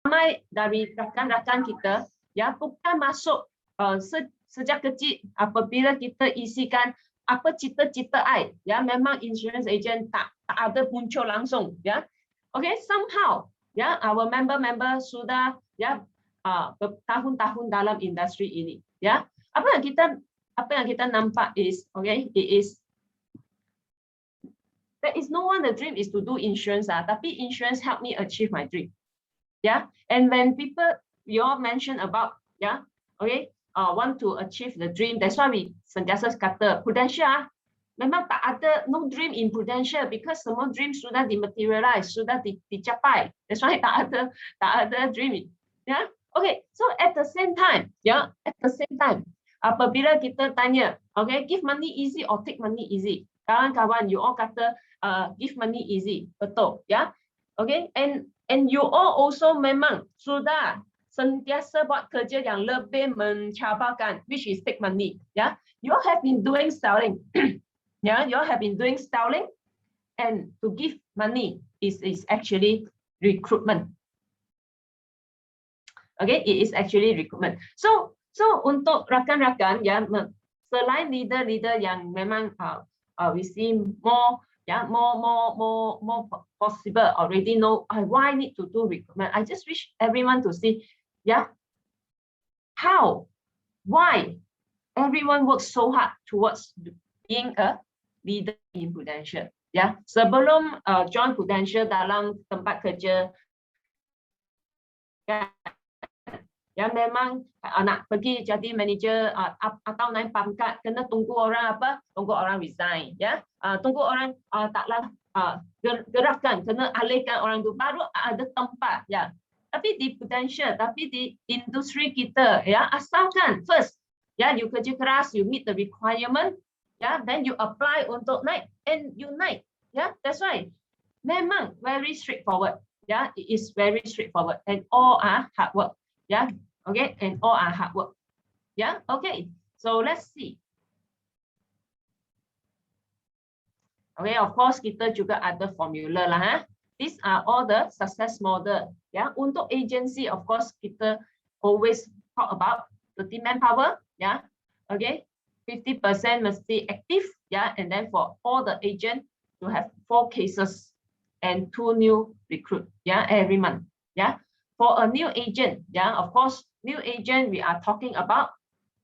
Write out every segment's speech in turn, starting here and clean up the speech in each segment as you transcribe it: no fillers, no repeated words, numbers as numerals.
ramai dari rakan-rakan kita ya bukan masuk sejak kecil apabila kita isikan apa cita-cita I ya, memang insurance agent tak ada muncul langsung ya. Okay, somehow ya our member sudah ya bertahun-tahun dalam industri ini ya. Apa yang kita nampak is okay, there is no one the dream is to do insurance tapi insurance help me achieve my dream. Yeah, and when people you all mention about okay, want to achieve the dream, that's why we sentiasa kata Prudential memang tak ada no dream in Prudential because semua dream sudah dimaterialize, sudah dicapai. That's why tak ada dream. Yeah, okay. So at the same time, apabila kita tanya, okay, give money easy or take money easy? Kawan-kawan, you all kata give money easy, betul, ya? Okay, and you all also memang sudah sentiasa buat kerja yang lebih mencabarkan, which is take money, ya? You all have been doing selling, yeah, you all have been doing selling, and to give money is actually recruitment. Okay, it is actually recruitment. So untuk rakan-rakan ya, selain leader yang memang we see more possible already know why I need to do recruitment. I just wish everyone to see how, why everyone works so hard towards being a leader in Prudential. Ya, sebelum join Prudential dalam tempat kerja ya memang nak pergi jadi manager atau naik pangkat kena tunggu orang resign ya, tunggu orang taklah gerakkan, kena alihkan orang tu baru ada tempat ya. Tapi di Prudential, tapi di industri kita ya, asalkan first ya you kerja keras, you meet the requirement ya, then you apply untuk naik and you naik ya. That's why memang very straightforward ya, it is very straightforward and all are hard work ya. Okay, and all are hard work. Yeah, okay. So let's see. Okay, of course kita juga ada formula lah. These are all the success model. Ya, untuk agency, of course kita always talk about the team manpower. Ya, okay. 50% mesti active. Ya, and then for all the agent to have 4 cases and 2 new recruit. Ya, every month. Ya, for a new agent. Ya, of course. New agent, we are talking about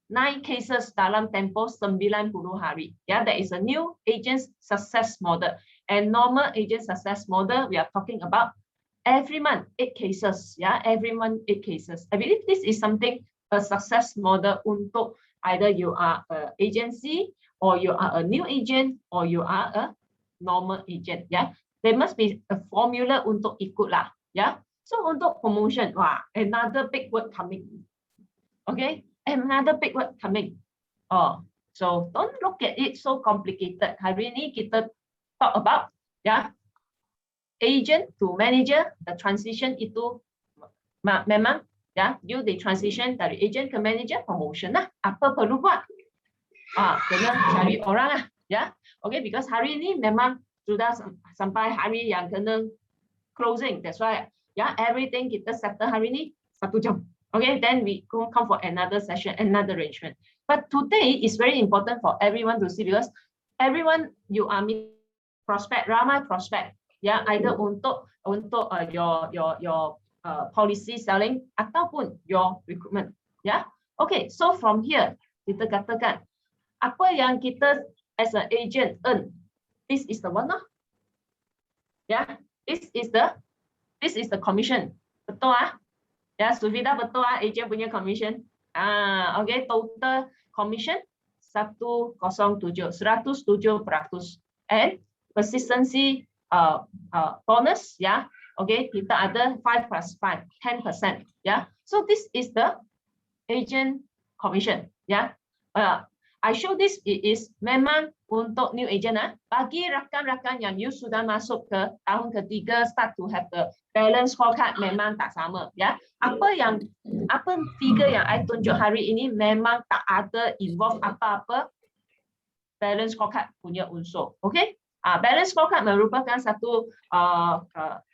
9 cases dalam tempoh 90 hari. Yeah, that is a new agent success model. And normal agent success model, we are talking about every month 8 cases. Yeah, every month 8 cases. I believe this is something a success model untuk either you are an agency or you are a new agent or you are a normal agent. Yeah, there must be a formula untuk ikut lah. Yeah. So untuk promotion, another big word coming. Okay, another big word coming. So don't look at it so complicated. Hari ini kita talk about agent to manager, the transition itu memang you the transition dari agent ke manager, promotion lah. Apa perlu buat? Kena cari orang lah. Okay, because hari ini memang sudah sampai hari yang kena closing. That's why. Everything kita settle hari ini 1 jam. Okay, then we come for another session, another arrangement. But today is very important for everyone to see because everyone you are meeting prospect, ramai prospect. Either untuk your policy selling ataupun your recruitment. Okay, so from here kita katakan apa yang kita as an agent earn. This is the one. This is the commission. Betul Ya, Sufida betul agent punya commission. Okay, total commission 107%. And persistency bonus ya. Okay, kita ada 5 plus 5, 10%. So this is the agent commission. I show this is memang untuk new agent. Bagi rakan-rakan yang you sudah masuk ke tahun ketiga, start to have the balance scorecard memang tak sama. Apa figure yang I tunjuk hari ini memang tak ada involve apa-apa balance scorecard punya unsur. Okay? Balance scorecard merupakan satu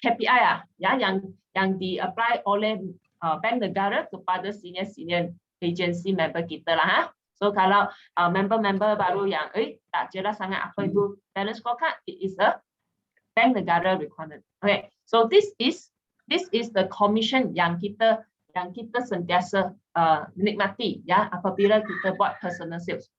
KPI yang yang di-apply oleh Bank Negara kepada senior agency member kita lah. So kalau member-member baru yang tak jelas sangat apa itu balance scorecard, it is a Bank Negara requirement. Okay, so this is the commission yang kita sentiasa nikmati ya apabila kita buat personal sales.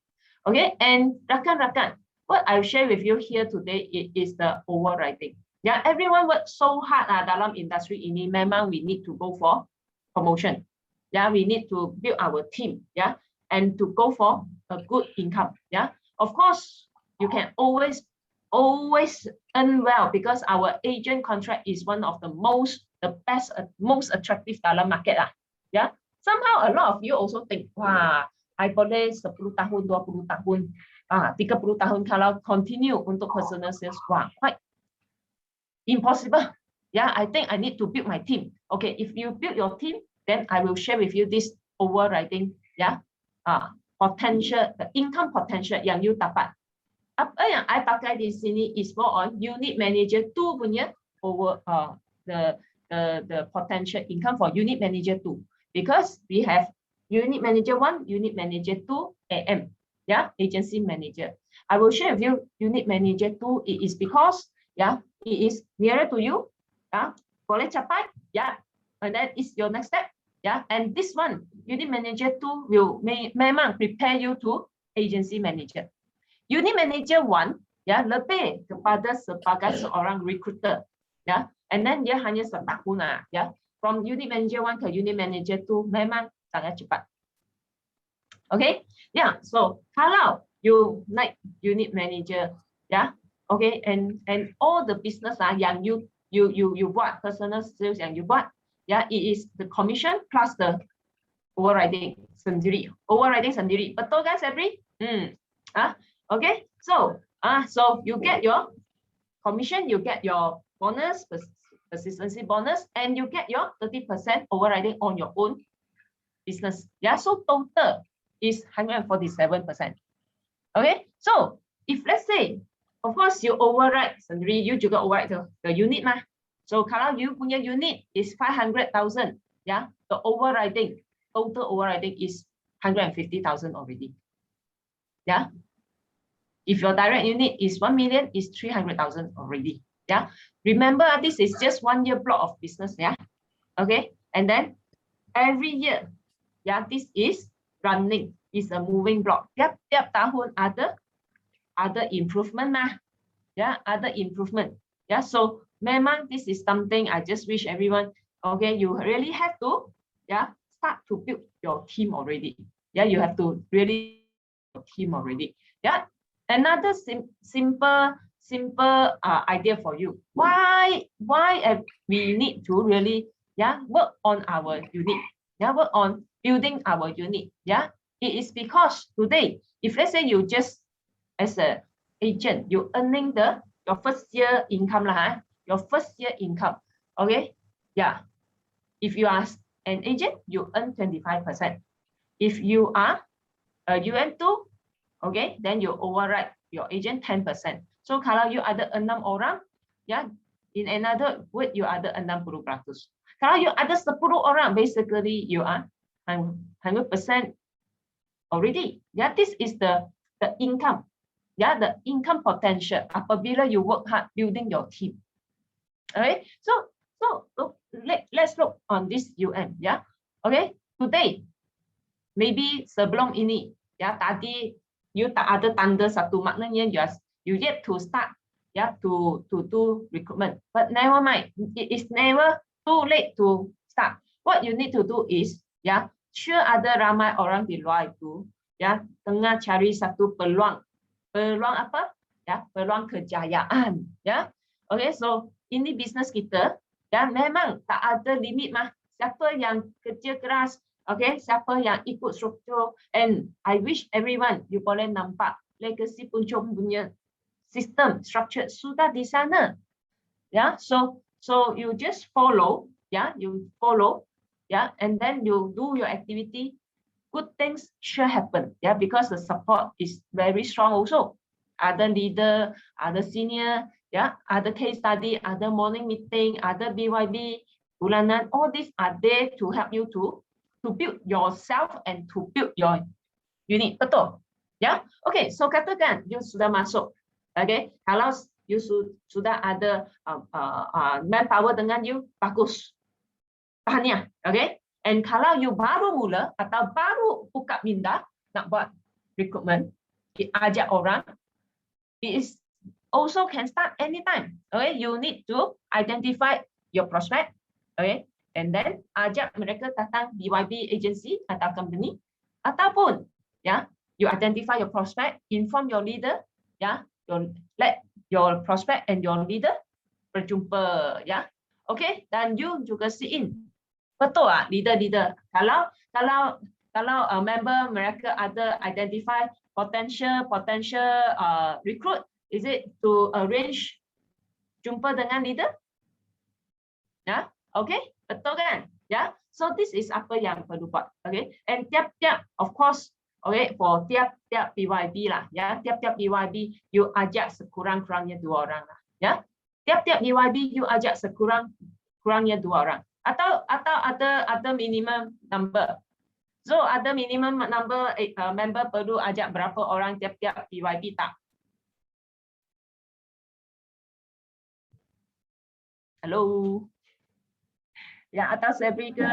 Okay, and rakan-rakan, what I share with you here today is the overriding. Yeah, everyone work so hard dalam industri ini. Memang we need to go for promotion. Yeah, we need to build our team. Yeah, and to go for a good income. Yeah, of course, you can always earn well because our agent contract is one of the best, most attractive dalam market lah. Yeah, somehow a lot of you also think, wah, I boleh 10 tahun, 20 tahun, 30 tahun kalau continue untuk personal sales, wah, quite impossible. Yeah, I think I need to build my team. Okay, if you build your team, then I will share with you this overriding, yeah, potential, the income potential yang you dapat. Apa yang I pakai di sini is more on unit manager 2 punya the potential income for unit manager 2, because we have unit manager 1, unit manager 2, AM, yeah, agency manager. I will share with you unit manager 2. It is because, yeah, it is nearer to you, yeah, boleh capai, yeah, and that is your next step, yeah, and this one, unit manager 2 will memang prepare you to agency manager. Unit manager 1, ya, lebih kepada sebagai seorang recruiter, ya, and then dia hanya setahun lah, ya, from unit manager 1 ke unit manager 2 memang sangat cepat. Okay, yeah, so kalau you naik unit manager, ya, okay, and all the business yang you buat, personal sales yang you buat, ya, it is the commission plus the overriding sendiri. Betul kan, Sabri? Okay, so you get your commission, you get your bonus, persistency bonus, and you get your 30% overriding on your own business. Yeah, so total is 147%. Okay, so if let's say, of course you override sendiri, you juga override the unit mah. So kalau you punya unit is 500,000, yeah, the total overriding is 150,000 already. Yeah. If your direct unit is 1 million, is 300,000 already. Yeah. Remember, this is just 1 year block of business. Yeah. Okay. And then every year, yeah, this is running. It's a moving block. Tiap tahun ada improvement mah. Yeah, other improvement. Yeah. So memang this is something I just wish everyone. Okay, you really have to, yeah, start to build your team already. Yeah, you have to really build your team already. Yeah. Another simple idea for you. Why we need to really, yeah, work on our unit. Yeah, work on building our unit. Yeah, it is because today, if let's say you just as an agent, you earning your first year income lah, your first year income. Okay, yeah. If you are an agent, you earn 25%. If you are a UM2, okay, then you override your agent 10%. So kalau you ada 6 orang, ya, in another word, you ada 60%. Kalau you ada 10 orang, basically you are 100% already. Yeah, this is the income. Yeah, the income potential apabila you work hard building your team. Alright, so let's look on this UM. Yeah, okay, today maybe sebelum ini, ya, tadi you tak ada tanda satu, maknanya you yet to start, yeah, to do recruitment. But never mind, it is never too late to start. What you need to do is, yeah, sure ada ramai orang di luar itu, ya, tengah cari satu peluang apa? Ya, peluang kejayaan, ya. Okay, so ini bisnes kita, ya, memang tak ada limit mah. Siapa yang kerja keras, okay, siapa yang ikut struktur, and I wish everyone, you boleh nampak legacy Puncong punya sistem structure sudah di sana. Yeah, so you just follow, yeah, yeah, and then you do your activity. Good things sure happen, yeah, because the support is very strong also. Other leader, other senior, yeah, other case study, other morning meeting, other BYB bulanan, all these are there to help you to build yourself and to build your unit. Betul? Ya, okay. So katakan you sudah masuk, okay. Kalau you sudah ada manpower dengan you, bagus. Tahniah, okay. And kalau you baru mula atau baru buka minda nak buat recruitment, ajak orang, it is also can start anytime. Okay, you need to identify your prospect, okay, and then ajak mereka datang BYB agency atau company, ataupun ya, you identify your prospect, inform your leader, ya, let your prospect and your leader berjumpa, ya, okay, dan you juga see in. Betul ah, leader. Kalau member mereka ada identify potential recruit, is it to arrange jumpa dengan leader? Ya, okay, betul kan? Ya, so this is apa yang perlu buat, okay? And tiap-tiap, of course, okay, for tiap-tiap BYB lah, ya, tiap-tiap BYB you ajak sekurang-kurangnya 2 orang lah, ya. Tiap-tiap BYB you ajak sekurang-kurangnya 2 orang. Atau ada minimum number. So ada minimum number member perlu ajak berapa orang tiap-tiap BYB tak? Hello. Yang atas lebih ke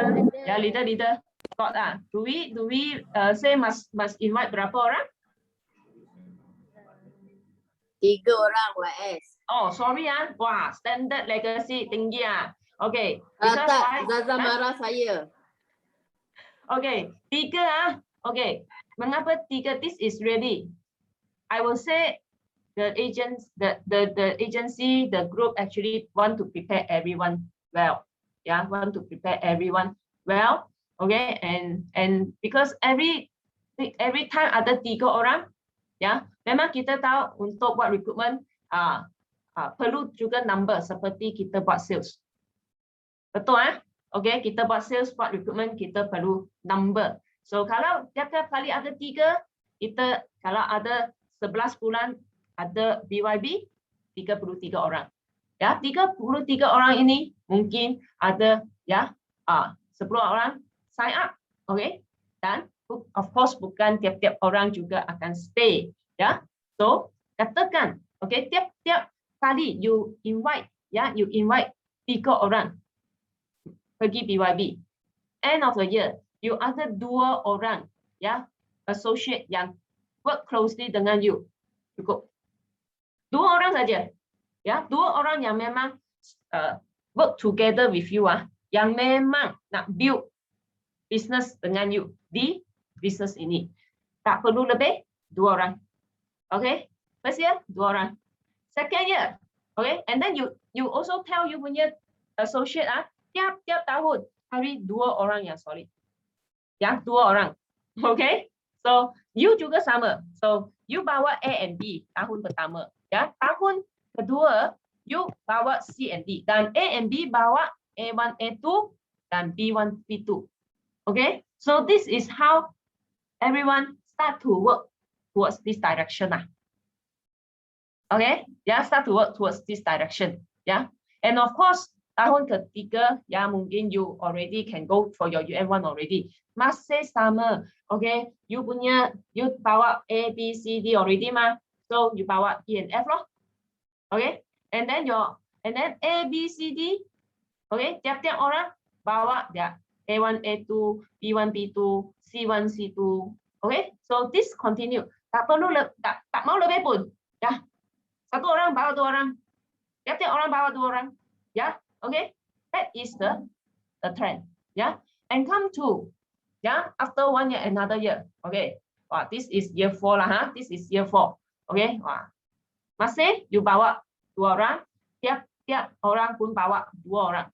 ya, leader. Got lah. Do we say must invite berapa orang? 3 orang YS. Oh, sorry ah. Wah, standard legacy tinggi ah. Okay. Tak, Zaza marah saya. Okay, 3 ah. Okay. Mengapa 3? This is really, I will say the agents, the agency, the group actually want to prepare everyone well. Yeah, want to prepare everyone well. Okay, and because every time ada 3 orang, ya, memang kita tahu untuk buat recruitment perlu juga number seperti kita buat sales. Betul ah? Okay, kita buat sales, buat recruitment, kita perlu number. So kalau tiap-tiap kali ada 3, kita kalau ada 11 bulan ada BYB 33 orang. Ya, 33 orang ini mungkin ada ya 10 orang sign up, okay? Dan of course bukan tiap-tiap orang juga akan stay, ya. So katakan, okay, tiap-tiap kali you invite 3 orang pergi BYB. End of the year, you ada 2 orang ya associate yang work closely dengan you. Cukup. 2 orang saja. Ya, 2 orang yang memang work together with you yang memang nak build business dengan you di business ini. Tak perlu lebih 2 orang. Okay? First year 2 orang. Second year, okay? And then you also tell you punya associate tiap-tiap tahun cari 2 orang yang solid. Ya, 2 orang. Okay? So, you juga sama. So, you bawa A and B tahun pertama. Ya, tahun kedua, you bawa C and D. Dan A and B bawa A1, A2, dan B1, B2. Okay? So, this is how everyone start to work towards this direction. Okay? Yeah, start to work towards this direction. Yeah. And of course, tahun ketiga, ya mungkin you already can go for your UN1 already. Masih sama, okay? You bawa A, B, C, D already mah. So you bawa E and F loh, okay? And then A, B, C, D, okay? Tiap-tiap orang bawa dia A1, A2, B1, B2, C1, C2, okay? So this continue. Tak perlu tak mau lebih pun, ya. 1 orang bawa 2 orang, tiap-tiap orang bawa 2 orang, ya. Okay, that is the trend, yeah. And come to, yeah, after 1 year, another year. Okay, wow, this is year 4 lah, This is year 4. Okay, wow. Masih you bawa 2 orang, tiap orang pun bawa 2 orang.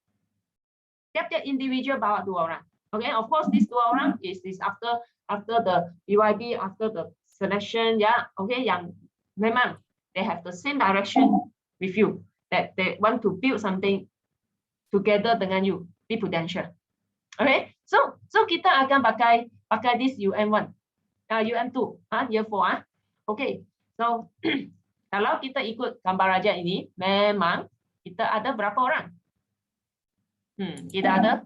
Tiap-tiap individual bawa 2 orang. Okay, of course, these 2 orang is after the BYB, after the selection, yeah. Okay, yang memang they have the same direction with you, that they want to build something together dengan you di Prudential. Okay, so kita akan pakai this UN1, UN2, year 4. Okay, so kalau kita ikut gambar raja ini, memang kita ada berapa orang? Kita ada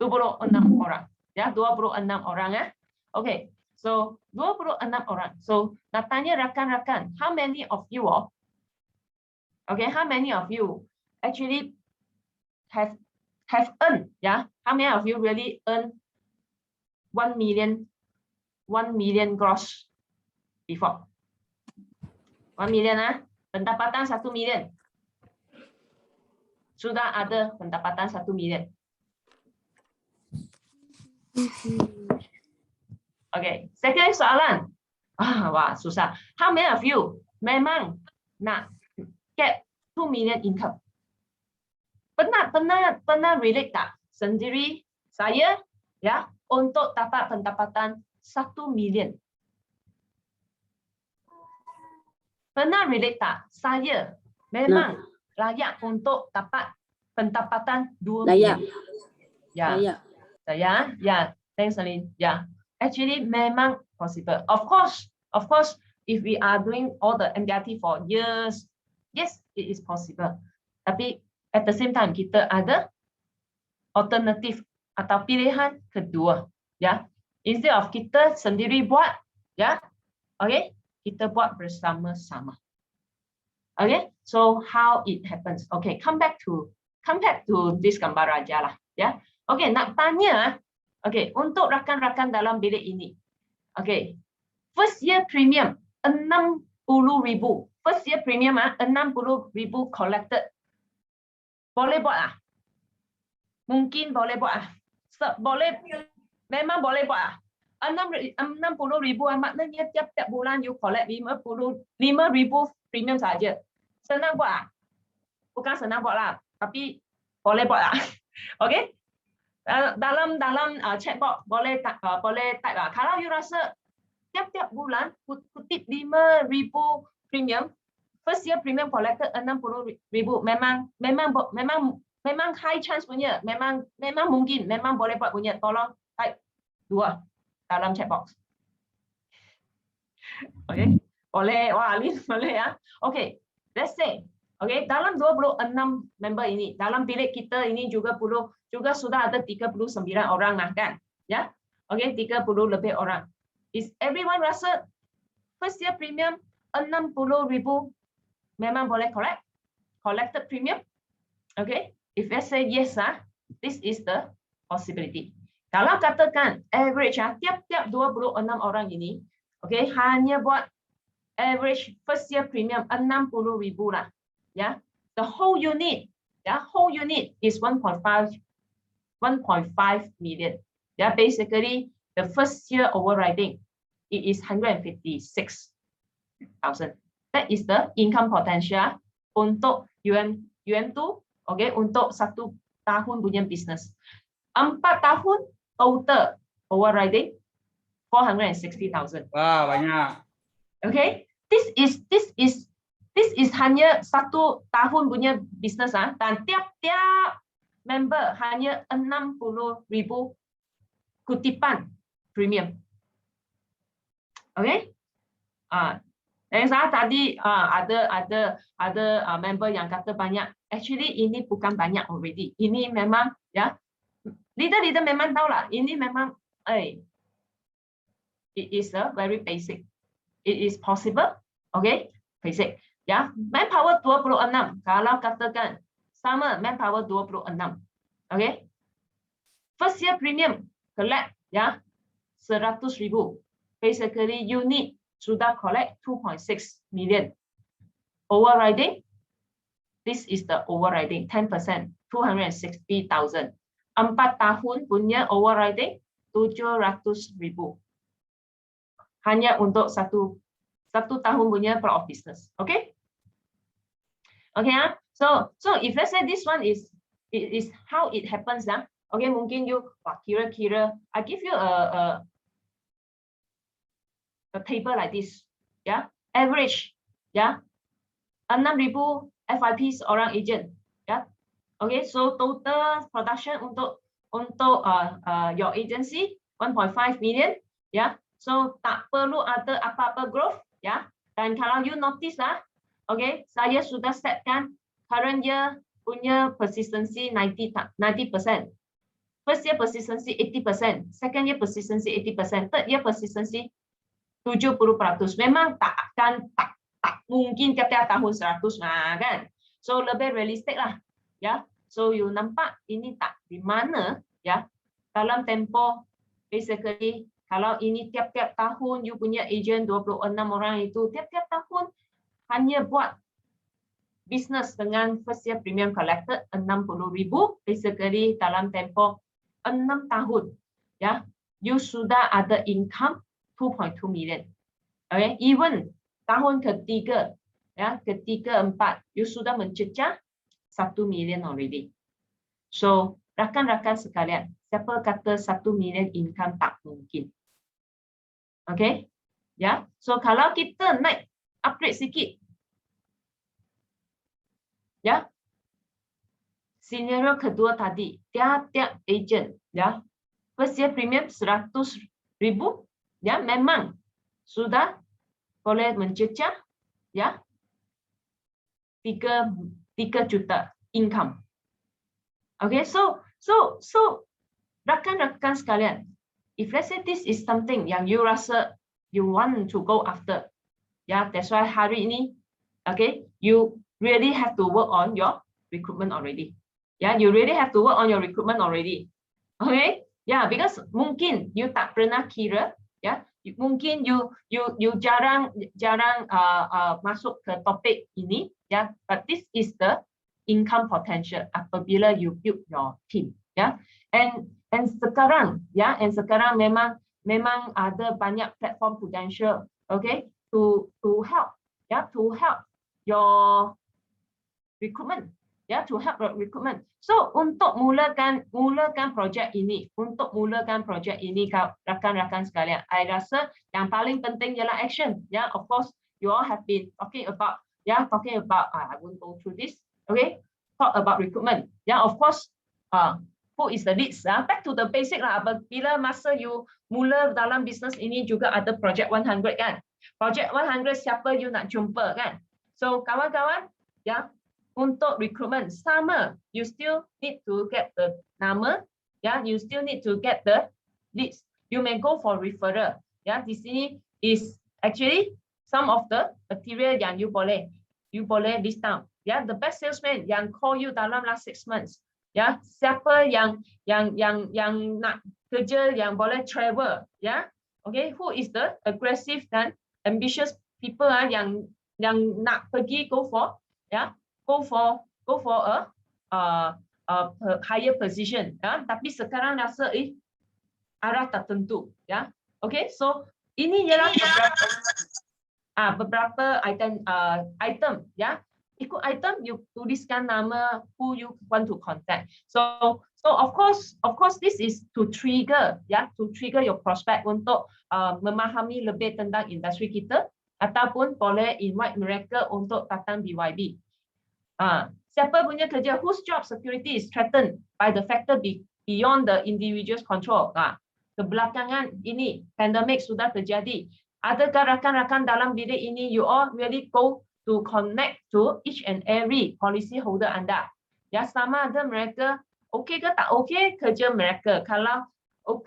26 orang. Ya, 26 orang ya. Okay, so 26 orang. So, nak tanya rakan-rakan, how many of you okay, how many of you actually have earned, yeah? How many of you really earn 1 million gross before? 1 million pendapatan 1 million. Sudah ada pendapatan 1 million. Okay, second soalan. Wah, susah. How many of you memang nak get 2 million income? Pernah relate tak sendiri saya ya untuk dapat pendapatan 1 million? Pernah relate tak saya memang layak untuk dapat pendapatan 2 million? Ya. Saya, ya. Thanks, Aline. Ya. Actually, memang possible. Of course, if we are doing all the MDRT for years, yes, it is possible. Tapi at the same time, kita ada alternatif atau pilihan kedua, ya. Instead of kita sendiri buat, ya, okay, kita buat bersama-sama. Okay, so how it happens? Okay, come back to this gambar aja lah, ya. Okay, nak tanya. Okay, untuk rakan-rakan dalam bilik ini. Okay, first year premium 60,000. First year premium 60,000 collected. Boleh buat Mungkin boleh buat Boleh, memang boleh buat 60,000 maknanya tiap-tiap bulan you collect 5,000 premium saja. Senang buat Bukan senang buat lah, tapi boleh buat Okay. Dalam chatbot boleh type lah. Kalau you rasa tiap-tiap bulan kutip 5,000 premium, first year premium collected 60,000, memang high chance punya, memang mungkin, memang boleh buat punya. Tolong type 2 dalam chatbox. Okay, boleh. Wah, Alin boleh ya. Okay, let's say, okay, dalam 26 member ini, dalam bilik kita ini juga sudah ada 39 orang lah kan, ya. Okay, 30 lebih orang. Is everyone rasa first year premium 60,000 memang boleh collected premium? Okay, if I say yes, this is the possibility. Kalau katakan average tiap-tiap 26 orang ini, okay, hanya buat average first year premium 60,000 lah, ya. The whole unit is 1.5 million. Yeah, basically the first year overriding it is 156,000. That is the income potential untuk UM2, okay, untuk 1 tahun punya business. 4 tahun total overriding 460,000. Wah, banyak. Okay, this is hanya 1 tahun punya business dan tiap-tiap member hanya 60,000 kutipan premium. Okay? Tadi ada member yang kata banyak. Actually ini bukan banyak already. Ini memang ya. Leader memang tahu lah. Ini memang it is a very basic. It is possible. Okay? Basic. Ya, manpower 26. Kalau katakan sama manpower 26. Okay? First year premium collect ya 100,000. Basically unit sudah collect 2.6 million. Overriding, this is the overriding 10%, 260,000. 4 tahun punya overriding 700,000. Hanya untuk satu tahun punya per of business. Okay? Okay, so if let's say this one is how it happens, okay, mungkin you kira-kira, I give you a table like this, yeah, average, yeah, 6,000 FYPs orang agent, yeah, okay, so total production untuk your agency 1.5 million, yeah, so tak perlu ada apa-apa growth, yeah, dan kalau you notice okay, saya sudah setkan current year punya persistency 90%. First year persistency 80%, second year persistency 80%, third year persistency 70%. Memang tak mungkin tiap-tiap tahun 100 kan. So lebih realistik lah, ya. So you nampak ini tak di mana, ya, dalam tempoh basically kalau ini tiap-tiap tahun you punya agent 26 orang itu tiap-tiap tahun hanya buat bisnes dengan first year premium collected 60,000, basically dalam tempoh 6 tahun, ya, you sudah ada income 2.2 million. Okay, even tahun ketiga, ya, ketiga, empat, you sudah mencecah 1 million already. So rakan-rakan sekalian, siapa kata 1 million income tak mungkin? Okay, ya, so kalau kita naik upgrade sikit, ya, scenario kedua tadi, tiap-tiap agent, ya, first year premium 100,000, ya, memang sudah boleh mencecah, ya, 3 juta income. Okay, so rakan-rakan sekalian, if let's say this is something yang you rasa you want to go after, ya, that's why hari ini, okay, you really have to work on your recruitment already. Yeah, you really have to work on your recruitment already. Okay, yeah, because mungkin you tak pernah kira, ya, mungkin you jarang masuk ke topik ini, ya, but this is the income potential apabila you build your team, ya, and sekarang, ya, and sekarang memang ada banyak platform potential, okay, to help, ya, to help your recruitment, ya, to help recruitment. So untuk mulakan projek ini, rakan-rakan sekalian, I rasa yang paling penting ialah action. Ya, of course you all have been talking about, I won't go through this. Okay, talk about recruitment. Ya, of course, who is the leads? Back to the basic lah. Bila masa you mula dalam bisnes ini juga ada project 100 kan. Project 100 siapa you nak jumpa kan? So kawan-kawan, ya, untuk recruitment sama, you still need to get the nama, ya, you still need to get the leads. You may go for referral, ya. Di sini is actually some of the material yang you boleh list down, ya. The best salesman yang call you dalam last 6 months, ya. Siapa yang nak kerja yang boleh travel, ya. Okay, who is the aggressive dan ambitious people yang nak pergi go for a higher position, ya. Tapi sekarang rasa arah tertentu, ya. Okay, so ini ialah beberapa item, ya. Ikut item you tuliskan nama who you want to contact. So of course this is to trigger, ya, to trigger your prospect untuk memahami lebih tentang industri kita, ataupun boleh invite mereka untuk datang BYB. Siapa punya kerja whose job security is threatened by the factor beyond the individual's control. Kebelakangan ini pandemik sudah terjadi. Adakah rakan-rakan dalam bilik ini you all really go to connect to each and every policy holder Anda? Ya, sama ada mereka okey ke tak okey kerja mereka. Kalau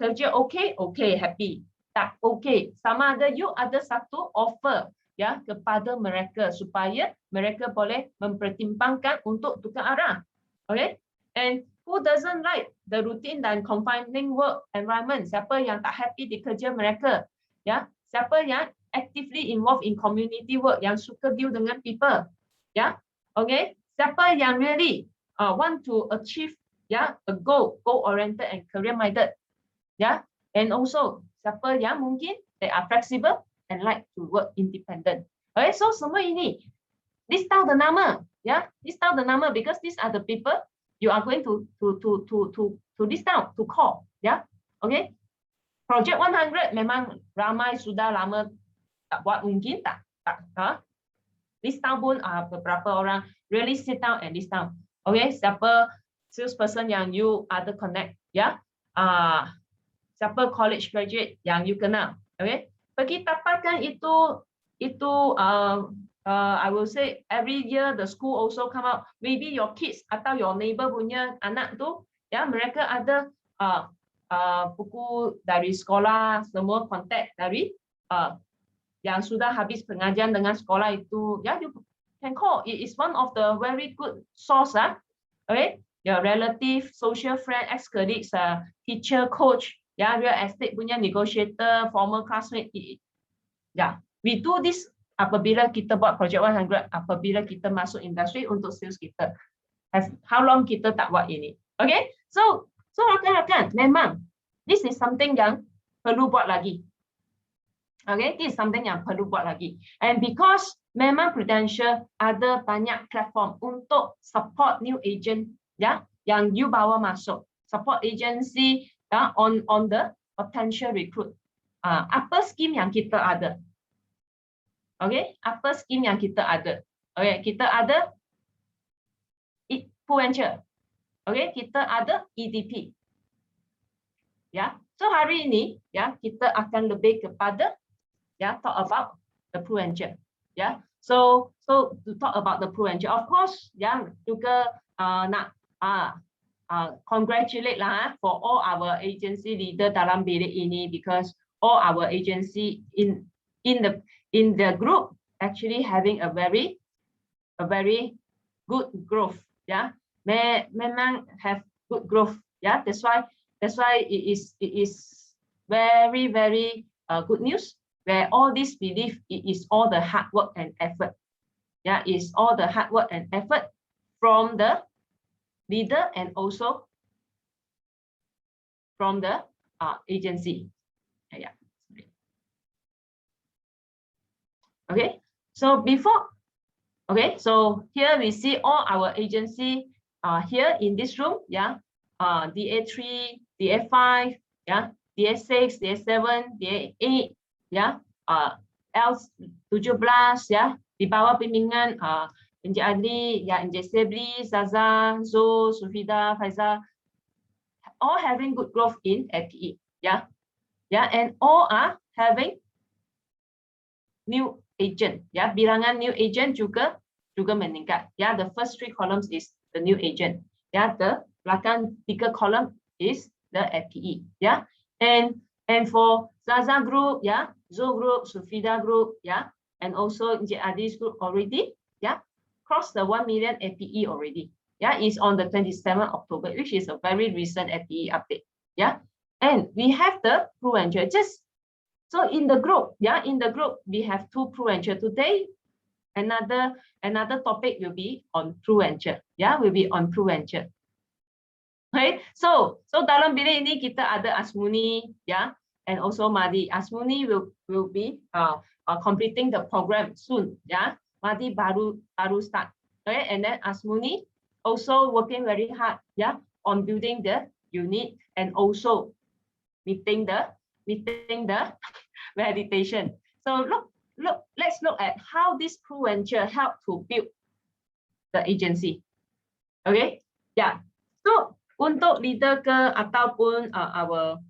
kerja okey, happy. Tak okey, sama ada you ada satu offer, ya, kepada mereka supaya mereka boleh mempertimbangkan untuk tukar arah. Okay? And who doesn't like the routine dan confining work environment? Siapa yang tak happy di kerja mereka? Ya, siapa yang actively involved in community work, yang suka deal dengan people? Ya, okay? Siapa yang really want to achieve, ya, a goal oriented and career minded? Ya, and also siapa yang mungkin they are flexible and like to work independent. Okay, so semua ini list down the nama, ya, list down the nama because these are the people you are going to list down, to call, ya. Okay, project 100 memang ramai sudah lama tak buat, mungkin tak list down pun beberapa orang really sit down and list down. Okay, siapa salesperson yang you ada connect, ya, siapa college graduate yang you kenal. Okay, pergi dapatkan itu I will say every year the school also come out. Maybe your kids atau your neighbor punya anak tu, ya mereka ada buku dari sekolah, semua kontak dari yang sudah habis pengajian dengan sekolah itu. Ya, you can call. It is one of the very good source. Okay, your relative, social friend, ex-colleagues, teacher, coach, ya real estate punya negotiator, former classmate. Ya, we do this apabila kita buat project 100, apabila kita masuk industri untuk sales kita. How long kita tak buat ini? Okay, so rakan-rakan, memang this is something yang perlu buat lagi. Okay, this is something yang perlu buat lagi. And because memang Prudential ada banyak platform untuk support new agent, ya, yang you bawa masuk, support agency, ya, on the potential recruit. Apa scheme yang kita ada? Okay, apa scheme yang kita ada? Okay, kita ada Prudential. Okay, kita ada EDP. Ya, so hari ini ya kita akan lebih kepada ya talk about the Prudential. Ya, so to talk about the Prudential, of course, yang juga nak congratulate lah for all our agency leader dalam bilik ini, because all our agency in the group actually having a very good growth. Yeah, memang have good growth. Yeah, that's why it is very good news, where all this belief it is all the hard work and effort. Yeah, it's all the hard work and effort from the leader and also from the agency. Yeah. Okay, so so here we see all our agency here in this room. Yeah, DA3, DA5, yeah, DA6, DA7, DA8, yeah, L17, yeah, di bawah bimbingan Encik Adli, ya, Encik Sebli, Zaza, Zo, Sufida, Faiza, all having good growth in FTE. Yeah, and all are having new agent. Ya, bilangan new agent juga meningkat. Ya, the first 3 columns is the new agent. Ya, the belakang 3 column is the FTE. Ya, and for Zaza group, ya, Zo group, Sufida group, ya, and also Encik Adli's group already, ya, crossed the 1 million FTE already. Yeah, is on the 27th October, which is a very recent FTE update. Yeah, and we have the Prudential. Just so in the group, yeah, we have 2 Prudential today. Another topic will be on Prudential. Yeah, will be on Prudential. Okay, so dalam bilik ini kita ada Asmuni, yeah, and also Madi. Asmuni will be completing the program soon. Yeah, Madi baru start. Okay, and then Asmuni also working very hard, yeah, on building the unit and also meeting the validation. So let's look at how this Prudential help to build the agency. Okay, yeah. So untuk leader ke ataupun our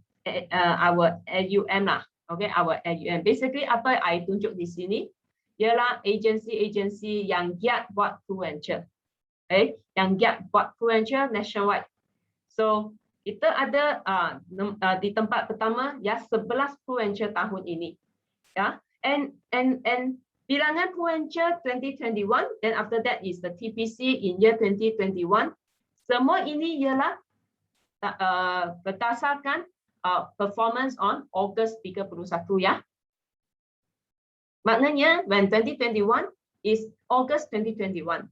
AUM lah. Okay, our AUM. Basically apa I tunjuk di sini ialah agency yang giat buat Prudential. Okay, yang giat buat Prudential nationwide. So kita ada di tempat pertama ya 11 Prudential tahun ini. Ya, and bilangan Prudential 2021, then after that is the TPC in year 2021. Semua ini ialah berdasarkan performance on August 31 ya. Maknanya when 2021 is August 2021.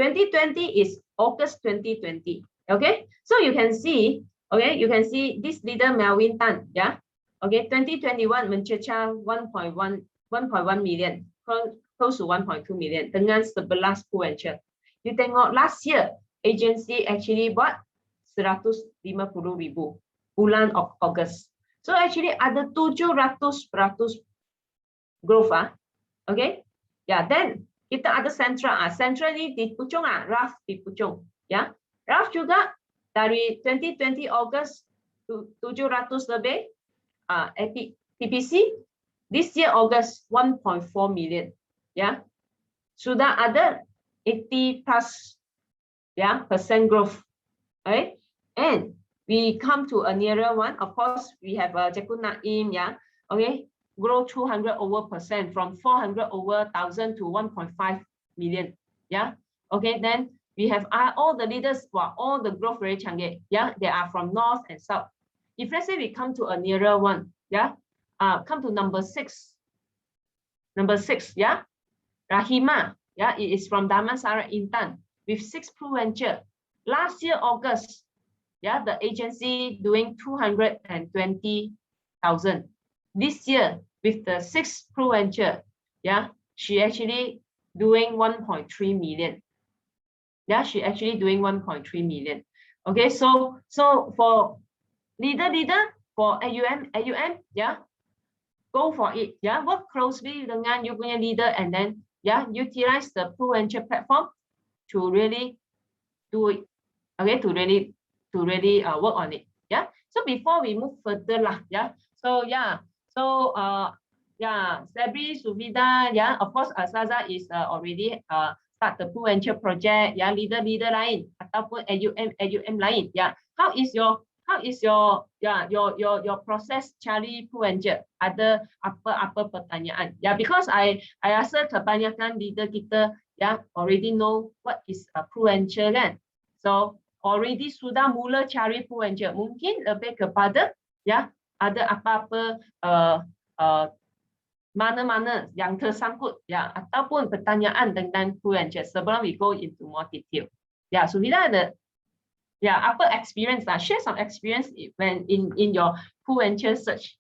2020 is August 2020. Okay, so you can see, this leader Melvin Tan, yeah. Okay, 2021 mencecah 1.1 million, close to 1.2 million dengan 11 Prudential. You tengok last year agency actually buat 150,000 bulan August. So actually ada 700% growth okay. Yeah, then kita ada Central. Central ni di Puchong Raf di Puchong. Ya, Raf juga dari 2020 August 700 lebih TPC. This year August 1.4 million. Ya, sudah ada 80+ percent growth, right? And we come to a nearer one. Of course, we have Jakun Naim, okay, grow 200% from 400 over thousand to 1.5 million, okay. Then we have all the leaders, all the growth very canggih, they are from north and south. If let's say we come to a nearer one, come to number six, Rahima, it is from Damansara Intan with 6 PRUVenture. Last year August, the agency doing 220,000. This year with the 6 PRUVenture, she actually doing 1.3 million. She actually doing 1.3 million. Okay, so for leader for AUM, go for it. Work closely dengan you punya leader, and then utilize the PRUVenture platform to really do it. Okay, to really work on it. So before we move further Sabri, Suvida, of course Saza is already start the PRUVenture project, leader lain ataupun AUM lain. How is your process cari PRUVenture? Ada apa pertanyaan? Because I rasa kebanyakan leader kita already know what is a PRUVenture kan. So already sudah mula cari PRUVenture. Mungkin lebih kepada ada apa-apa mana-mana yang tersangkut ataupun pertanyaan tentang PRUVenture sebelum we go into more detail. Suvida ada apa experience lah? Share some experience when in your PRUVenture search.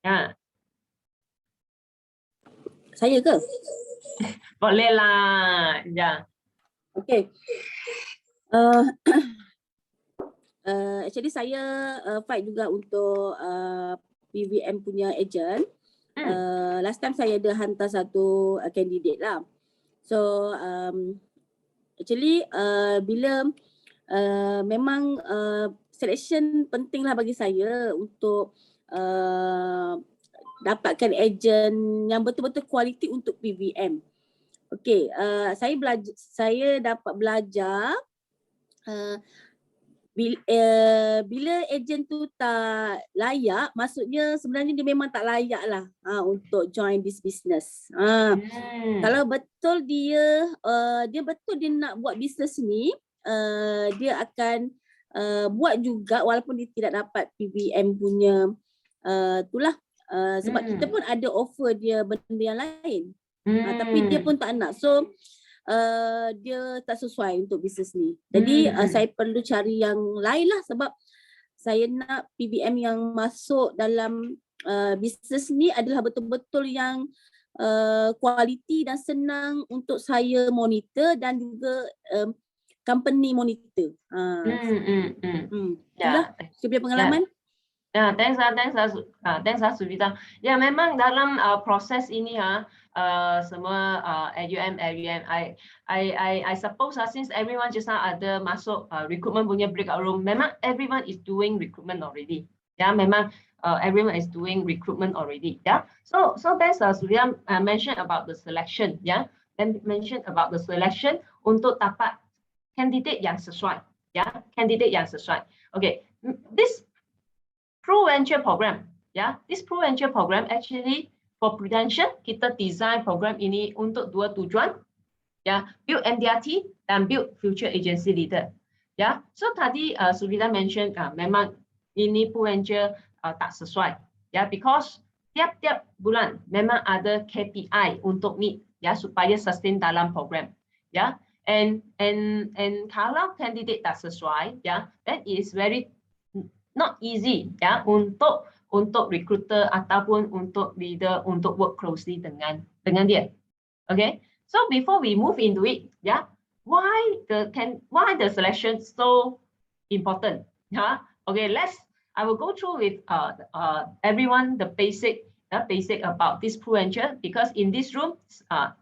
Saya ke? Boleh lah. Okay. Actually saya fight juga untuk PVM punya agent. Last time saya ada hantar satu candidate lah. So actually bila memang selection penting lah bagi saya untuk dapatkan agent yang betul-betul kualiti untuk PVM. Okay, saya dapat belajar bila ejen tu tak layak, maksudnya sebenarnya dia memang tak layak lah untuk join this business. Kalau betul dia betul dia nak buat bisnes ni, dia akan buat juga walaupun dia tidak dapat PVM punya itulah sebab kita pun ada offer dia benda yang lain. Tapi dia pun tak nak. So dia tak sesuai untuk bisnes ni. Jadi saya perlu cari yang lain lah sebab saya nak PVM yang masuk dalam bisnes ni adalah betul-betul yang kualiti dan senang untuk saya monitor dan juga company monitor. Itulah saya punya pengalaman. Thanks Suvida. Memang dalam proses ini semua AUM, I suppose since everyone just now ada masuk recruitment punya breakout room, memang everyone is doing recruitment already. Memang everyone is doing recruitment already. So thanks Suvida mentioned about the selection. Then mentioned about the selection untuk dapat candidate yang sesuai. Candidate yang sesuai. Okay, this PRUVenture program, this PRUVenture program actually for Prudential kita design program ini untuk dua tujuan, build MDRT dan build future agency leader. So tadi Suvida mention memang ini PRUVenture tak sesuai, because tiap-tiap bulan memang ada KPI untuk meet, supaya sustain dalam program, and kalau candidate tak sesuai, then it is very not easy untuk recruiter ataupun untuk leader untuk work closely dengan dia. Okay, so before we move into it, why the selection so important? Okay, I will go through with everyone the basic about this PRUVenture, because in this room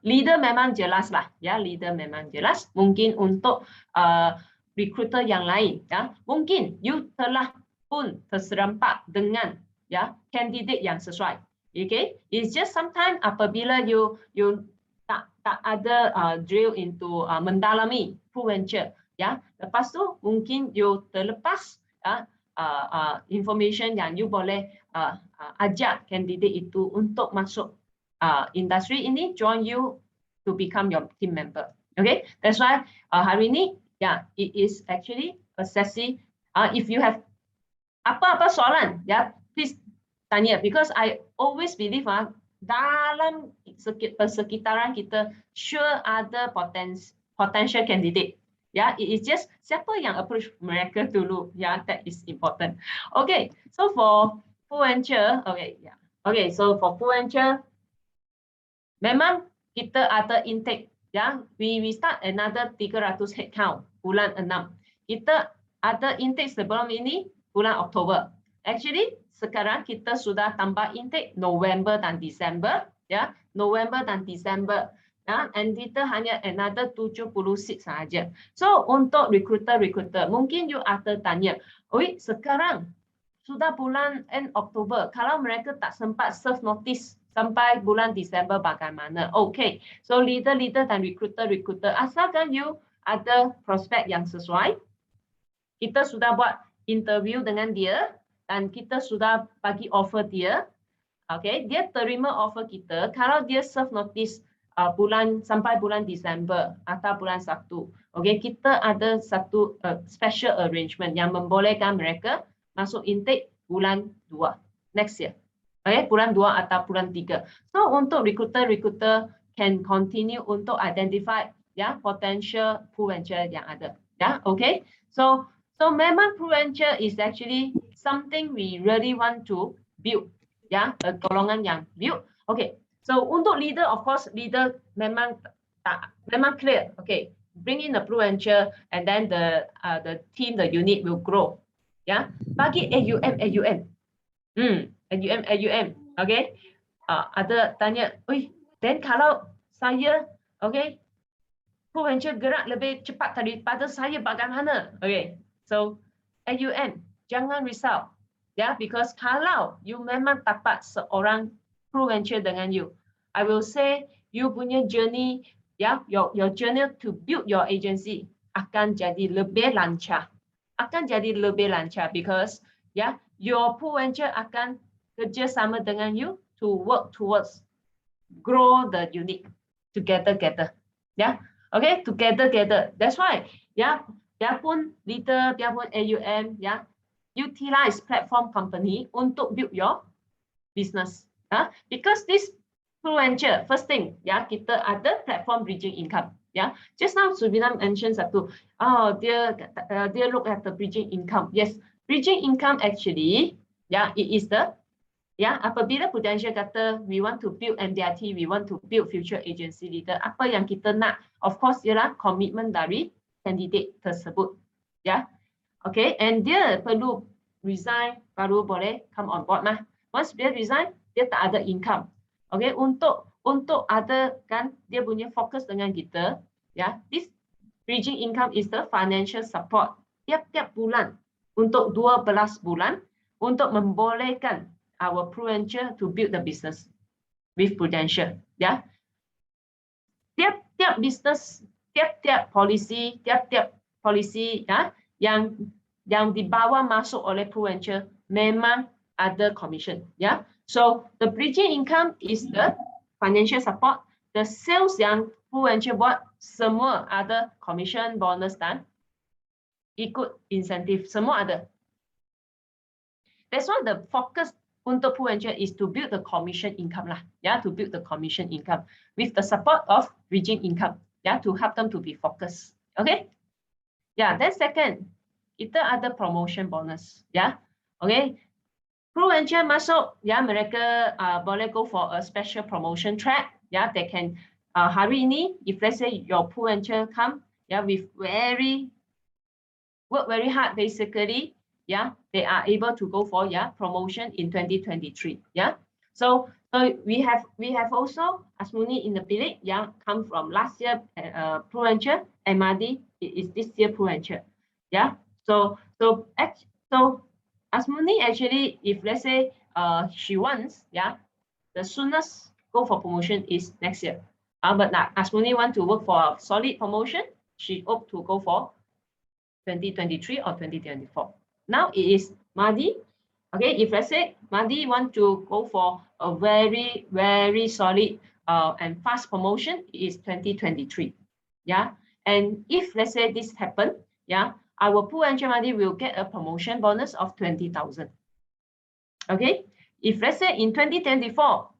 leader memang jelas lah, leader memang jelas. Mungkin untuk recruiter yang lain, mungkin you telah pun terserempak dengan candidate yang sesuai. Okay, it's just sometimes apabila you tak ada drill into mendalami PRUVenture, ya. Lepas tu mungkin you terlepas information yang you boleh ajak candidate itu untuk masuk industri ini, join you to become your team member. Okay, that's why hari ini, yeah, it is actually a sesi. If you have apa-apa soalan, ya, please tanya, because I always believe dalam persekitaran kita sure ada potential candidate. Ya, it is just siapa yang approach mereka dulu. Ya, that is important. Okay, so for PRUVenture, okay, yeah. Okay, so for PRUVenture, memang kita ada intake. Ya, we start another 300 headcount bulan 6. Kita ada intake sebelum ini bulan Oktober. Actually, sekarang kita sudah tambah intake November dan Disember, ya, November dan Disember, ya, and kita hanya another 70 seat saja. So untuk recruiter, mungkin you ada tanya, oi, sekarang sudah bulan end Oktober, kalau mereka tak sempat serve notice sampai bulan Disember bagaimana? Okay, so leader dan recruiter, asalkan you ada prospek yang sesuai, kita sudah buat interview dengan dia, dan kita sudah bagi offer dia. Okay, dia terima offer kita kalau dia serve notice sampai bulan Disember atau bulan 1. Okay, kita ada satu special arrangement yang membolehkan mereka masuk intake bulan 2 next year. Okay, bulan 2 atau bulan 3. So untuk recruiter can continue untuk identify, ya, potential PRUVenture yang ada. Ya, okay. So memang PRUVenture is actually something we really want to build, ya, golongan yang build. Okay, so untuk leader, of course, leader memang clear. Okay, bring in the PRUVenture, and then the team, the unit will grow. Ya, bagi AUM. AUM. Okay, ada tanya, then kalau saya, okay, PRUVenture gerak lebih cepat daripada saya bagaimana? Okay, so AUM, jangan risau, ya, because kalau you memang dapat seorang PRUVenture dengan you, I will say you punya journey, ya, your journey to build your agency akan jadi lebih lancar, because, ya, your PRUVenture akan kerjasama dengan you to work towards grow the unit together, ya. Okay, together. That's why, ya, biarpun leader, biarpun AUM, ya, utilize platform company untuk build your business. Because this PRUVenture, first thing, ya, kita ada platform bridging income. Ya, just now Subina mentioned satu, dia look at the bridging income. Yes, bridging income actually, ya, it is the, ya, apabila Prudential kata we want to build MDRT, we want to build future agency leader, apa yang kita nak, of course, ialah komitmen dari candidate tersebut, ya. Okay, and dia perlu resign baru boleh come on board mah. Once dia resign, dia tak ada income. Okay, untuk ada kan dia punya fokus dengan kita, ya. This bridging income is the financial support tiap-tiap bulan untuk 12 bulan untuk membolehkan our PRUVenture to build the business with Prudential, ya. Tiap-tiap business, tiap-tiap polisi, ya, yang dibawa masuk oleh PRUVenture memang ada commission, ya. So the bridging income is the financial support. The sales yang PRUVenture buat semua ada commission, bonus, dan ikut insentif, semua ada. That's why the focus untuk PRUVenture is to build the commission income lah, ya, to build the commission income with the support of bridging income, ya, to help them to be focused. Okay, ya. Then second, kita ada promotion bonus, ya. Okay, PRUVenture masuk, ya, mereka boleh go for a special promotion track, ya. They can hari ini, if let's say your PRUVenture come, ya, with work very hard basically, yeah, they are able to go for, yeah, promotion in 2023, yeah. So we have also Asmuni in the bilik yang come from last year PRUVenture, MRD is this year PRUVenture, yeah. So Asmuni actually, if let's say she wants, yeah, the soonest go for promotion is next year. But Asmuni want to work for a solid promotion. She opt to go for 2023 or 2024. Now it is Madi. Okay, if let's say Madi want to go for a very, very solid and fast promotion, it is 2023. Yeah, and if let's say this happen, yeah, our ProVenture Madi will get a promotion bonus of 20,000. Okay, if let's say in 2024,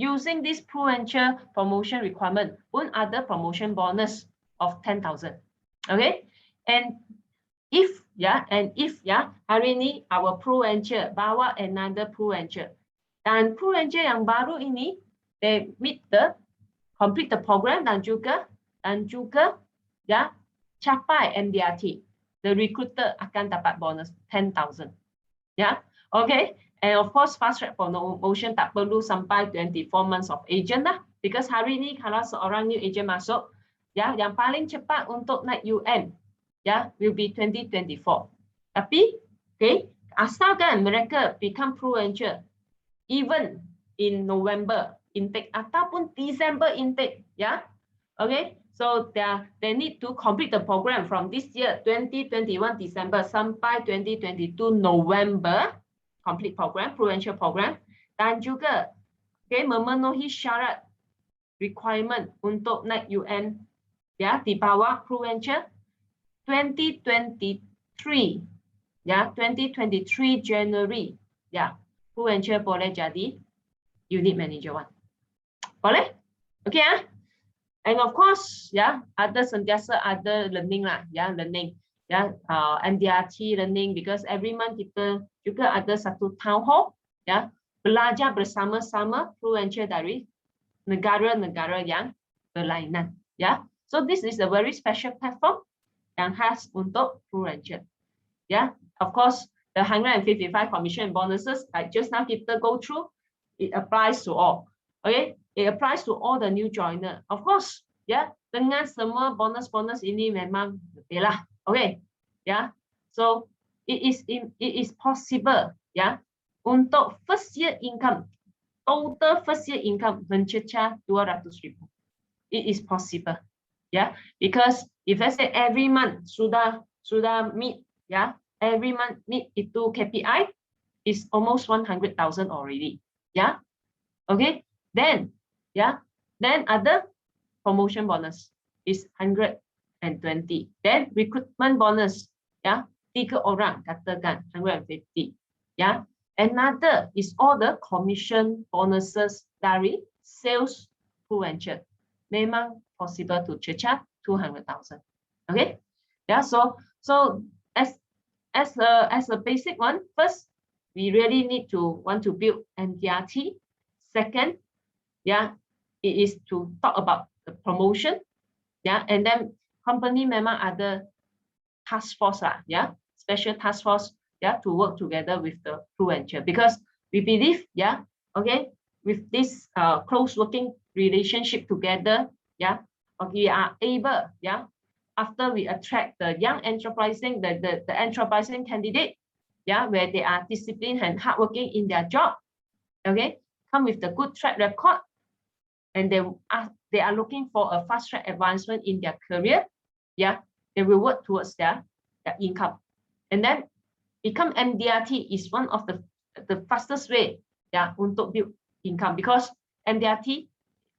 using this ProVenture promotion requirement, one other promotion bonus of 10,000. Okay, and if hari ini our ProVenture bawa another ProVenture, dan ProVenture yang baru ini they complete the program dan juga ya capai MDRT, the recruiter akan dapat bonus 10,000. Ya, okay. And of course, fast track promotion tak perlu sampai 24 months of agent lah. Because hari ini kalau seorang new agent masuk, ya, yang paling cepat untuk naik UN, ya, will be 2024. Tapi, okay, asalkan mereka become ProVenture, even in November intake ataupun December intake, ya, okay. So they need to complete the program from this year 2021 December sampai 2022 November. Complete program, ProVenture program, dan juga okay, memenuhi syarat requirement untuk naik UN, ya, di bawah ProVenture 2023, ya, 2023 January, ya, ProVenture boleh jadi unit manager 1. Boleh? Okay, ya. And of course, ya, sentiasa ada learning lah, ya, learning. Ya, MDRT learning, because every month kita juga ada satu town hall, ya, belajar bersama-sama ProVenture dari negara-negara yang berlainan, ya. So this is a very special platform yang khas untuk ProVenture, ya. Of course, the 155 commission bonuses like just now kita go through, it applies to all, okay? It applies to all the new joiner. Of course, ya, dengan semua bonus-bonus ini memang berbeda lah. Okay, yeah. So it is possible, yeah, untuk first year income, total first year income mencecah 200,000. It is possible, yeah, because if let's say every month sudah meet, yeah, every month meet itu KPI is almost 100,000 already, yeah. Okay, then, yeah, then other promotion bonus is 120. Then recruitment bonus, ya, 3 orang katakan 150, ya. Another is all the commission bonuses dari sales ProVenture. Memang possible to cecah 200,000. Okay, yeah. So as a basic one, first we really need to want to build MDRT. Second, yeah, it is to talk about the promotion, yeah, and then company memang ada task force lah, yeah, special task force, yeah, to work together with the ProVenture, because we believe, yeah, okay, with this close working relationship together, yeah, we are able, yeah, after we attract the young enterprising, the enterprising candidate, yeah, where they are disciplined and hardworking in their job, okay, come with the good track record, and they are looking for a fast track advancement in their career, yeah, they will work towards their income, and then become MDRT is one of the fastest way, yeah, untuk build income, because MDRT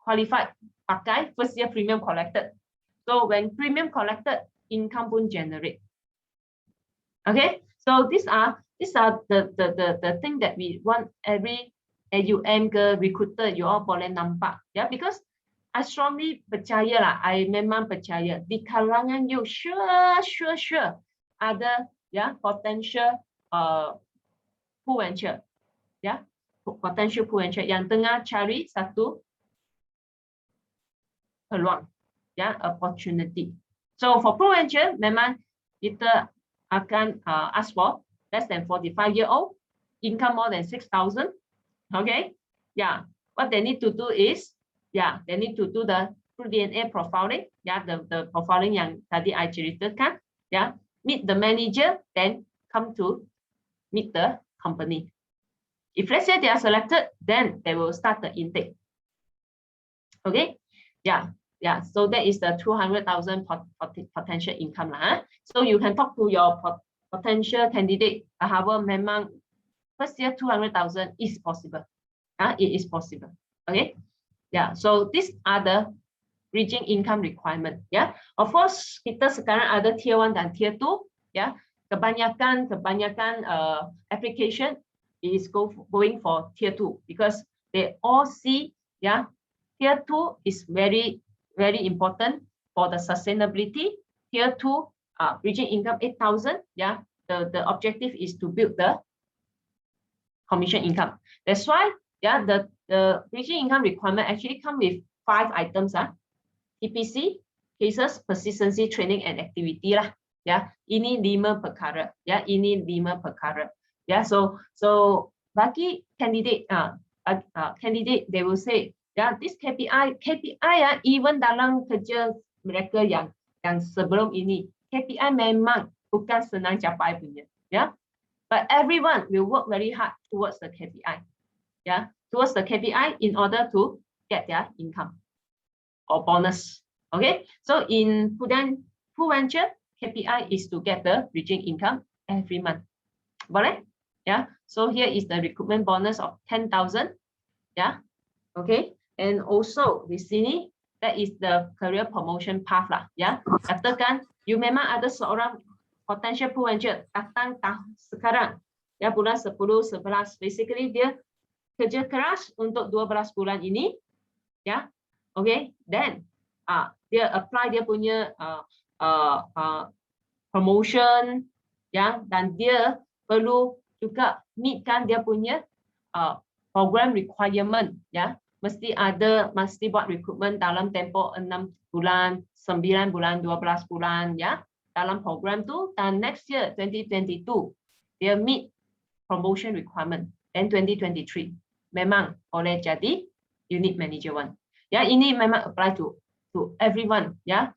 qualified pakai first year premium collected. So when premium collected, income pun generate. Okay, so these are the thing that we want every AUM ke recruiter you all boleh nampak, ya, because I strongly percaya lah, I memang percaya di kalangan you sure ada, ya, potential ProVenture, ya, potential ProVenture yang tengah cari satu peluang, ya, opportunity. So for ProVenture memang kita akan ask for less than 45-year-old, income more than 6,000. Okay, yeah, what they need to do is, yeah, they need to do the DNA profiling, yeah, the profiling yang tadi I ceritakan, yeah, meet the manager, then come to meet the company. If let's say they are selected, then they will start the intake. Okay, Yeah. So that is the 200,000 potential income lah. So you can talk to your potential candidate bahawa memang first year 200,000 is possible. It is possible. Okay. Yeah. So these are the bridging income requirement. Yeah. Of course kita sekarang ada tier 1 dan tier 2. Yeah. Kebanyakan application is going for tier 2 because they all see, yeah, tier 2 is very important for the sustainability. Tier 2 bridging income 8,000. Yeah, the objective is to build the commission income. That's why, yeah, the bridging income requirement actually come with 5 items. TPC, cases, persistency, training, and activity lah. Yeah, ini 5 perkara. Yeah, ini 5 perkara. Yeah, so bagi candidate, candidate they will say, yeah, this KPI even dalam kerja mereka yang sebelum ini, KPI memang bukan senang capai punya. Yeah, but everyone will work very hard towards the KPI. Yeah, towards the KPI in order to get their income or bonus. Okay, so in PRUVenture, KPI is to get the bridging income every month. Boleh? Yeah, so here is the recruitment bonus of 10,000. Yeah, okay, and also di sini that is the career promotion path lah. Ya, katakan you memang ada seorang potential PRUVenture datang sekarang, ya, bulan 10, 11, basically dia kerja keras untuk 12 bulan ini, ya, okay, then dia apply dia punya promotion, ya, dan dia perlu juga meetkan dia punya program requirement, ya, mesti buat recruitment dalam tempoh 6 bulan, 9 bulan, 12 bulan, ya, dalam program tu, dan next year 2022 dia meet promotion requirement, then 2023 memang boleh jadi unit manager 1. Ya, ini memang apply to everyone, ya.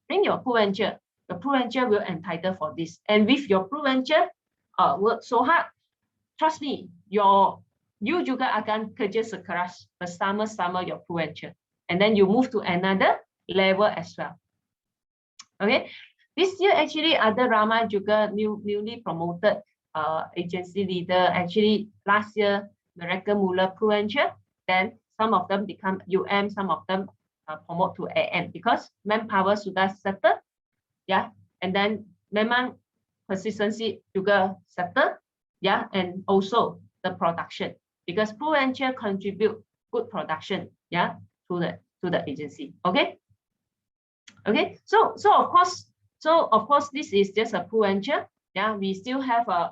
Bring your PRUVenture. The PRUVenture will entitle for this. And with your PRUVenture, work so hard, trust me, you juga akan kerja sekeras bersama-sama your PRUVenture. And then you move to another level as well. Okay, this year actually ada ramai juga newly promoted agency leader. Actually last year mereka mula PRUVenture, then some of them become UM, some of them promote to AM because manpower sudah settle, yeah, and then memang persistency juga settle, yeah, and also the production because PRUVenture contribute good production, yeah, to the agency. Okay, so of course this is just a PRUVenture, yeah. We still have a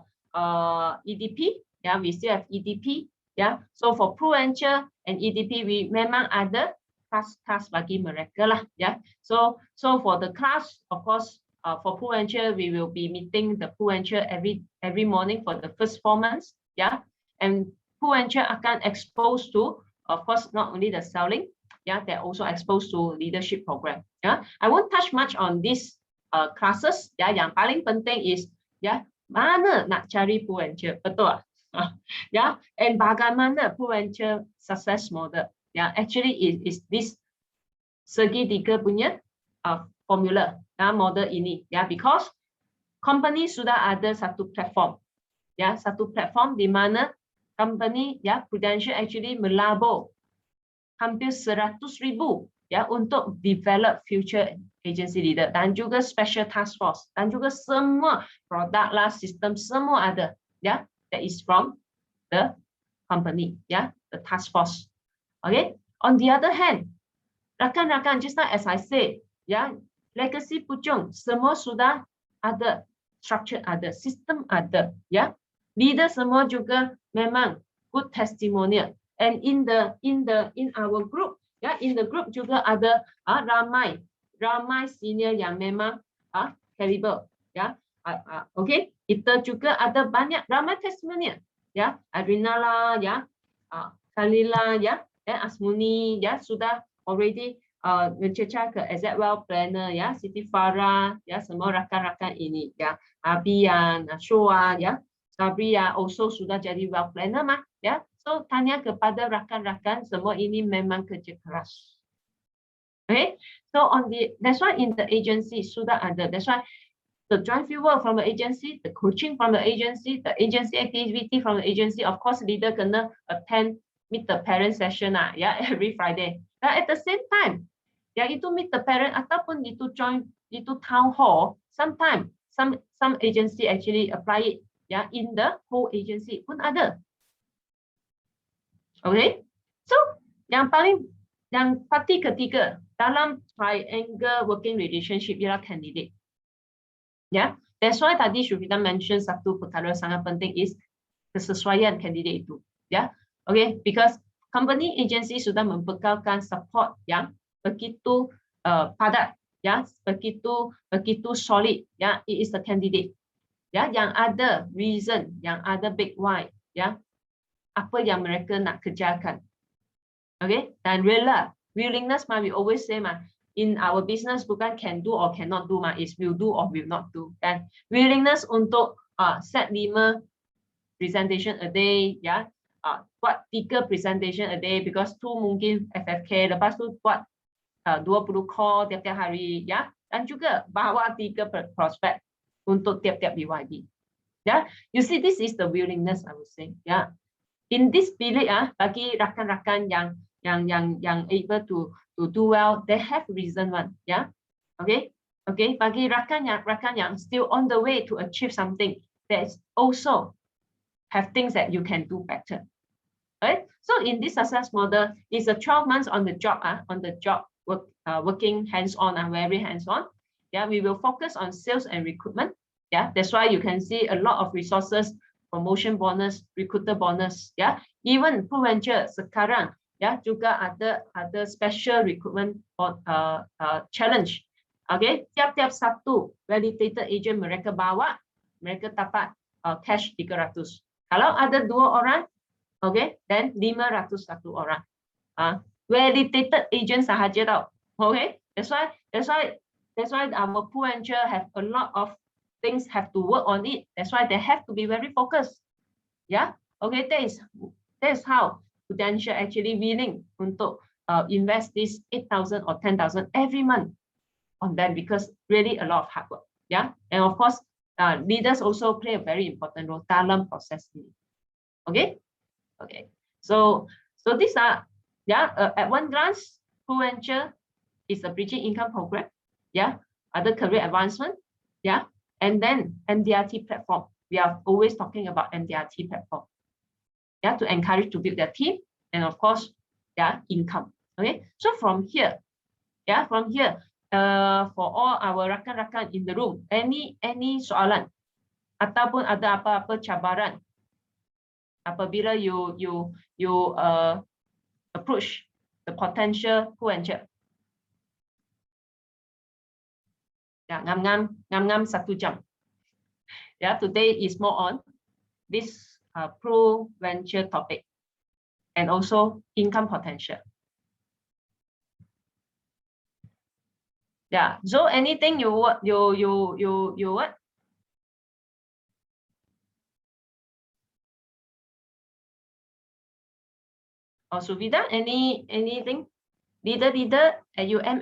EDP, yeah, we still have EDP, yeah. So for PRUVenture and EDP, we memang ada class bagi mereka lah, yeah. So for the class, of course, for PRUVenture, we will be meeting the PRUVenture every morning for the first 4 months, yeah. And PRUVenture akan exposed to, of course, not only the selling, yeah, they're also exposed to leadership program, yeah. I won't touch much on these classes, ya. Yang paling penting is, ya, mana nak cari PRUVenture, betul? Ya, and bagaimana PRUVenture success model? Ya, actually is this segitiga punya formula, ya, model ini, ya, because company sudah ada satu platform, ya, satu platform di mana company, ya, Prudential actually melabur hampir 100,000, ya, untuk develop future agency leader dan juga special task force dan juga semua produk lah, sistem semua ada, ya, that is from the company, ya, the task force. Okay, on the other hand, rakan-rakan, just now as I said, ya, legacy Puchong semua sudah ada, structure ada, sistem ada, ya, leader semua juga memang good testimonial, and in our group, ya, in the group juga ada ramai senior yang memang caliber, ya. Okay, kita juga ada ramai testimonial, ya, Adrina lah, ya, Kalila, ya, Asmuni, ya, sudah already mencecar ke Asset Wealth Planner, ya, Siti Farah, ya, semua rakan-rakan ini, ya, Abian, Shoa, ya, Sabria also sudah jadi Wealth Planner mah, ya. So tanya kepada rakan-rakan, semua ini memang kerja keras. Okay, so that's why in the agency sudah ada. That's why the joint field work from the agency, the coaching from the agency activity from the agency. Of course, leader kena meet the parent session every Friday. At the same time, itu meet the parent ataupun itu join itu town hall. Sometimes some agency actually apply it in the whole agency pun ada. Okay, so yang parti ketiga dalam triangle working relationship ialah candidate. That's why tadi Syufida mention satu perkara sangat penting is kesesuaian candidate itu. Okay, because company agency sudah membekalkan support yang begitu padat, begitu solid. It is the candidate. Yang ada reason, yang ada big why. Apa yang mereka nak kerjakan. Okay, dan willingness we always say in our business bukan can do or cannot do is will do or will not do. Dan willingness untuk set 5 presentation a day, buat 3 presentation a day, because 2 mungkin FFK, lepas tu buat 20 call tiap-tiap hari, dan juga bawa 3 prospect untuk tiap-tiap BYD. You see, this is the willingness, I would say. In this period, bagi rakan-rakan yang able to do well, they have reason one. Okay, bagi rakan yang still on the way to achieve something, there's also have things that you can do better. Right? So in this success model, it's a 12 months on the job, working hands-on and very hands-on. We will focus on sales and recruitment. That's why you can see a lot of resources, promotion bonus, recruiter bonus. Even PRUVenture sekarang juga ada special recruitment challenge. Okay, tiap-tiap satu validated agent mereka bawa, mereka dapat cash 300. Kalau ada 2 orang, okay, then 500 satu orang. Validated agent sahaja tau. Okay, that's why our PRUVenture have a lot of things have to work on it. That's why they have to be very focused. Okay, that is how Prudential actually willing untuk invest this 8,000 or 10,000 every month on them, because really a lot of hard work. And of course, leaders also play a very important role dalam proses ini. Okay, so these are at one glance, PRUVenture is a bridging income program. Other career advancement. And then MDRT platform. We are always talking about MDRT platform. To encourage to build their team, and of course, income. Okay, so from here, for all our rakan-rakan in the room, any soalan ataupun ada apa-apa cabaran apabila you approach the potential PRUVenture. Ngam-ngam 1 jam. Today is more on this PRUVenture topic and also income potential. So anything you what? Or Suvida, anything? Leader, AUM.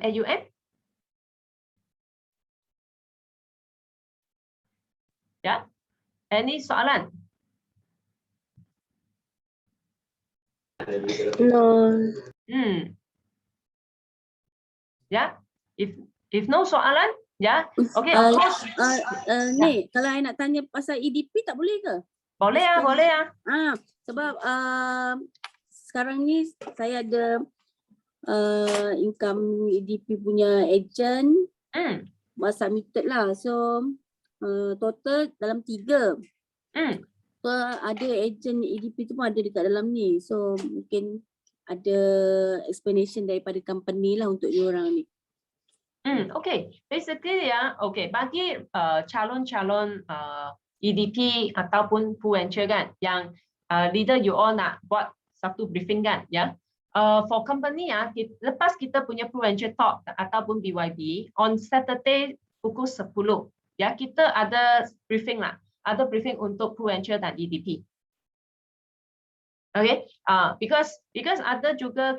Any soalan? No. If no soalan, okay, of course. Ni, kalau I nak tanya pasal EDP tak boleh ke? Boleh Sebab sekarang ni saya ada income EDP punya agent submitted lah. So total dalam 3. So ada agent EDP tu pun ada dekat dalam ni. So mungkin ada explanation daripada company lah untuk diorang ni. Okay, basically bagi calon-calon EDP ataupun PRUVenture kan, yang leader you all nak buat satu briefing kan, for company lepas kita punya PRUVenture talk ataupun BYB on Saturday pukul 10, kita ada briefing lah. Ada briefing untuk PRUVenture dan EDP. Okay, because ada juga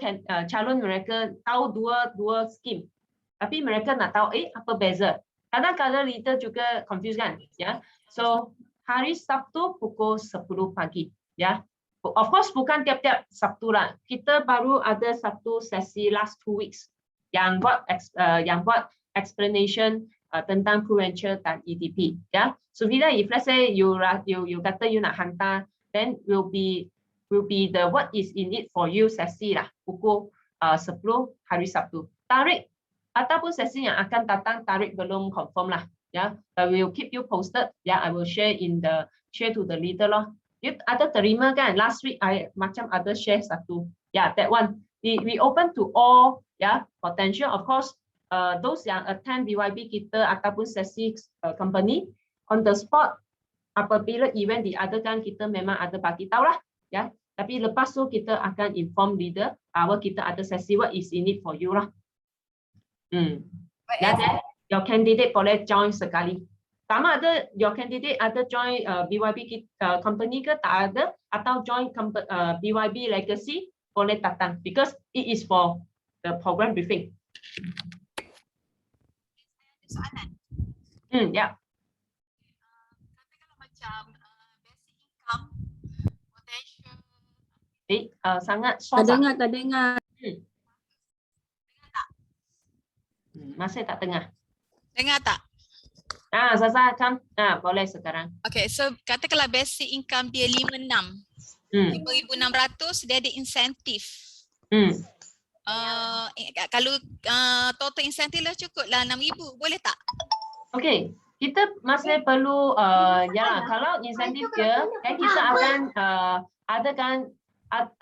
calon mereka tahu dua skim, tapi mereka nak tahu apa beza. Kadang-kadang leader juga confuse kan, ya. So hari Sabtu pukul 10 pagi, ya. Of course bukan tiap-tiap Sabtu lah. Kita baru ada satu sesi last 2 weeks yang buat explanation tentang Prudential dan EDP, ya. So bila if let's say you kata you nak hantar, then will be the what is in it for you sesi lah pukul 10 hari Sabtu. Tarik ataupun sesi yang akan datang tarik belum confirm lah, ya. I will keep you posted, ya. I will share to the leader lah. You ada terima kan last week I macam ada share satu, ya, that one we open to all, ya, potential. Of course those yang attend BYB kita ataupun sesi company on the spot, apabila event diadakan kita memang ada bagi tahu lah, ya. Tapi lepas tu kita akan inform leader bahwa kita ada sesi what is in it for you lah. Ya, then your candidate boleh join sekali. Sama ada your candidate ada join BYB company ke tak ada, atau join BYB Legacy boleh datang because it is for the program briefing. Soalan. Ya. Katakanlah macam basic income potential. Sangat soft. Tak dengar. Dengar tak? Masih tak dengar. Dengar tak? Zaza kan? Boleh sekarang. Okay, so katakanlah basic income dia 56. 5,600 dia ada insentif. Kalau total insentif lah cukup lah 6,000, boleh tak? Okay, kita masih perlu kalau insentif dia, kita akan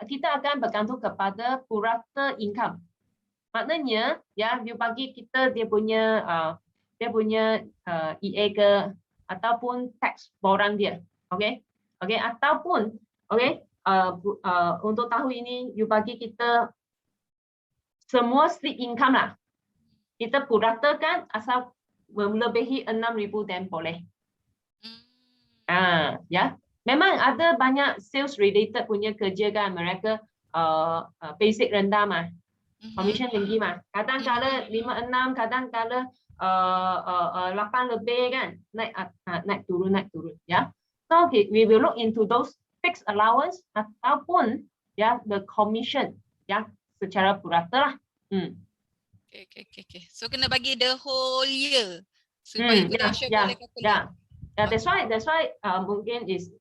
kita akan bergantung kepada purata income. Maknanya, ya, you bagi kita dia punya EA ke ataupun tax borang dia, okay, ataupun untuk tahun ini you bagi kita semua slip income lah, kita puratakan asal melebihi 6,000 dan boleh. Ya, memang ada banyak sales related punya kerja kan, mereka basic rendah mah, commission tinggi mah, kadang-kadang 5-6, kadang-kadang 8 lebih kan, naik turun, ya. So we will look into those fixed allowance ataupun ya the commission, ya, secara purata lah. Okay. So kena bagi the whole year supaya Prudential boleh calculate. That's why mungkin is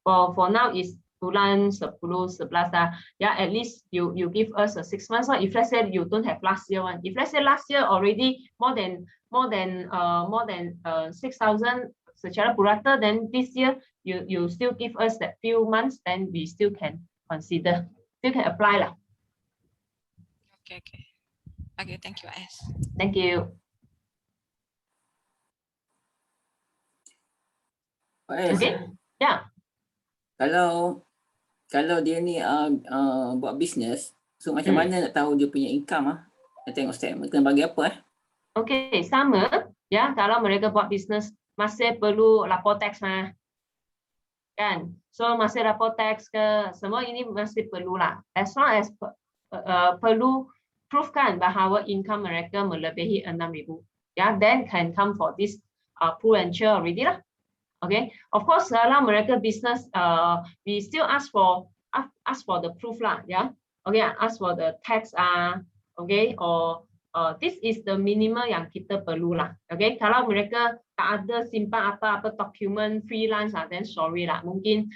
for now is bulan 10, 11 lah. Yeah, at least you give us a 6 months. So if let's say you don't have last year one, if let's say last year already more than 6,000 secara purata, then this year you still give us that few months, then we still can consider, still can apply lah. Okay, thank you, AS. Thank you. Okay, yeah. Kalau dia ni buat bisnes, so macam mana nak tahu dia punya income Nak tengok statement, kena bagi apa Okay, sama ya, kalau mereka buat bisnes masih perlu lapor teks mah. Kan? So masih lapor teks ke, semua ini masih perlu lah. As long as perlu proofkan bahawa income mereka melebihi 6,000. Ya, then can come for this Prudential already lah. Okay, of course kalau mereka business, we still ask for the proof lah, ya. Okay, ask for the tax okay, or this is the minimal yang kita perlu lah. Okay, kalau mereka tak ada simpan apa-apa dokumen freelance then sorry lah, mungkin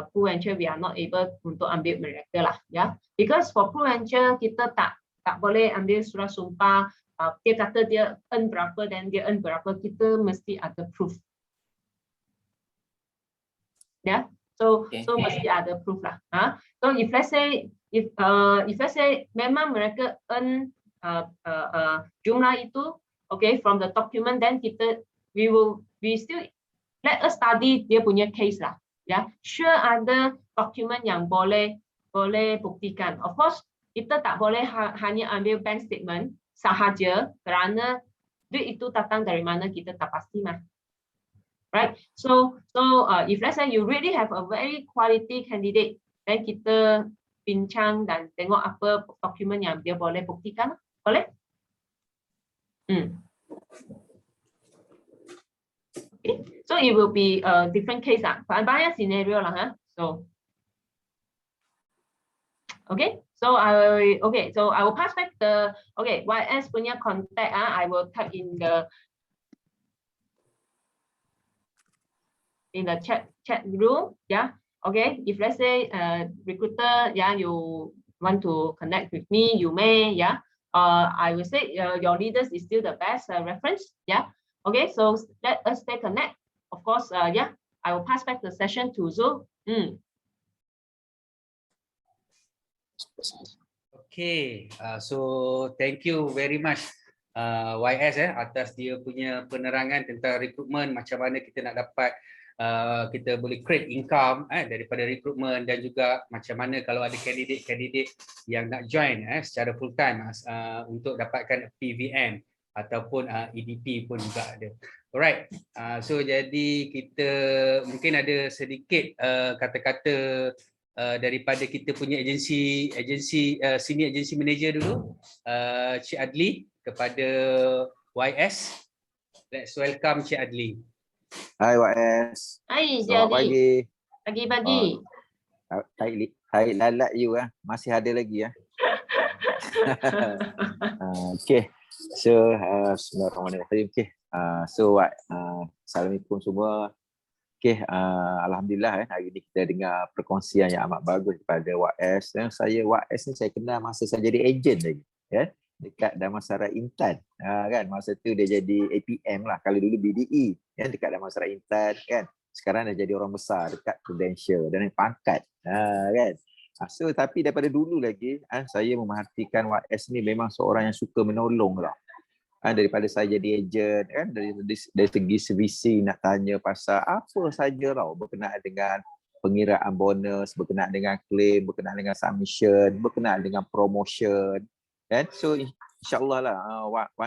Prudential we are not able untuk ambil mereka lah, ya. Because for Prudential kita tak boleh ambil surat sumpah, dia kata dia earn berapa dan dia earn berapa, kita mesti ada proof. Yeah, so mesti ada proof lah. So if let's say memang mereka earn jumlah itu, okay, from the document, then we still let us study dia punya case lah. Ya, sure ada dokumen yang boleh buktikan. Of course kita tak boleh hanya ambil bank statement sahaja, kerana duit itu datang dari mana kita tak pasti mah. right? So if let's say you really have a very quality candidate, then kita bincang dan tengok apa dokumen yang dia boleh buktikan, boleh? Okay. So it will be a different case lah, banyak scenario lah, huh? So okay. So I will pass back the YS punya contact. I will type in the chat room. Yeah. Okay. If let's say recruiter, yeah, you want to connect with me, you may. Yeah. I will say your leaders is still the best reference. Yeah. Okay. So let us stay connect. Of course. Yeah. I will pass back the session to Zul. Okay, so thank you very much YS atas dia punya penerangan tentang rekrutmen, macam mana kita nak dapat kita boleh create income daripada rekrutmen, dan juga macam mana kalau ada kandidat yang nak join secara full time untuk dapatkan PVN ataupun EDP pun juga ada. Alright, so jadi kita mungkin ada sedikit kata-kata daripada kita punya senior agency manager dulu, Cik Adli, kepada YS. Let's welcome Cik Adli. Hai YS. Hai Cik Selamat Adli. Pagi. Hai lalat you masih ada lagi Okay. So bismillahirrahmanirrahim. Okay. Assalamualaikum semua. Okay, alhamdulillah hari ini kita dengar perkongsian yang amat bagus daripada YS. YS ni saya kenal masa saya jadi ejen lagi, dekat Damansara Intan, kan. Masa tu dia jadi APM lah, kalau dulu BDE, dekat Damansara Intan, kan. Sekarang dah jadi orang besar dekat Prudential dan naik pangkat, kan. So tapi daripada dulu lagi, saya memerhatikan YS ni memang seorang yang suka menolong lah. Daripada saya jadi ejen, kan, dari segi servicing, nak tanya pasal apa saja berkenaan dengan pengiraan bonus, berkenaan dengan claim, berkenaan dengan submission, berkenaan dengan promotion, kan. So insyaAllah lah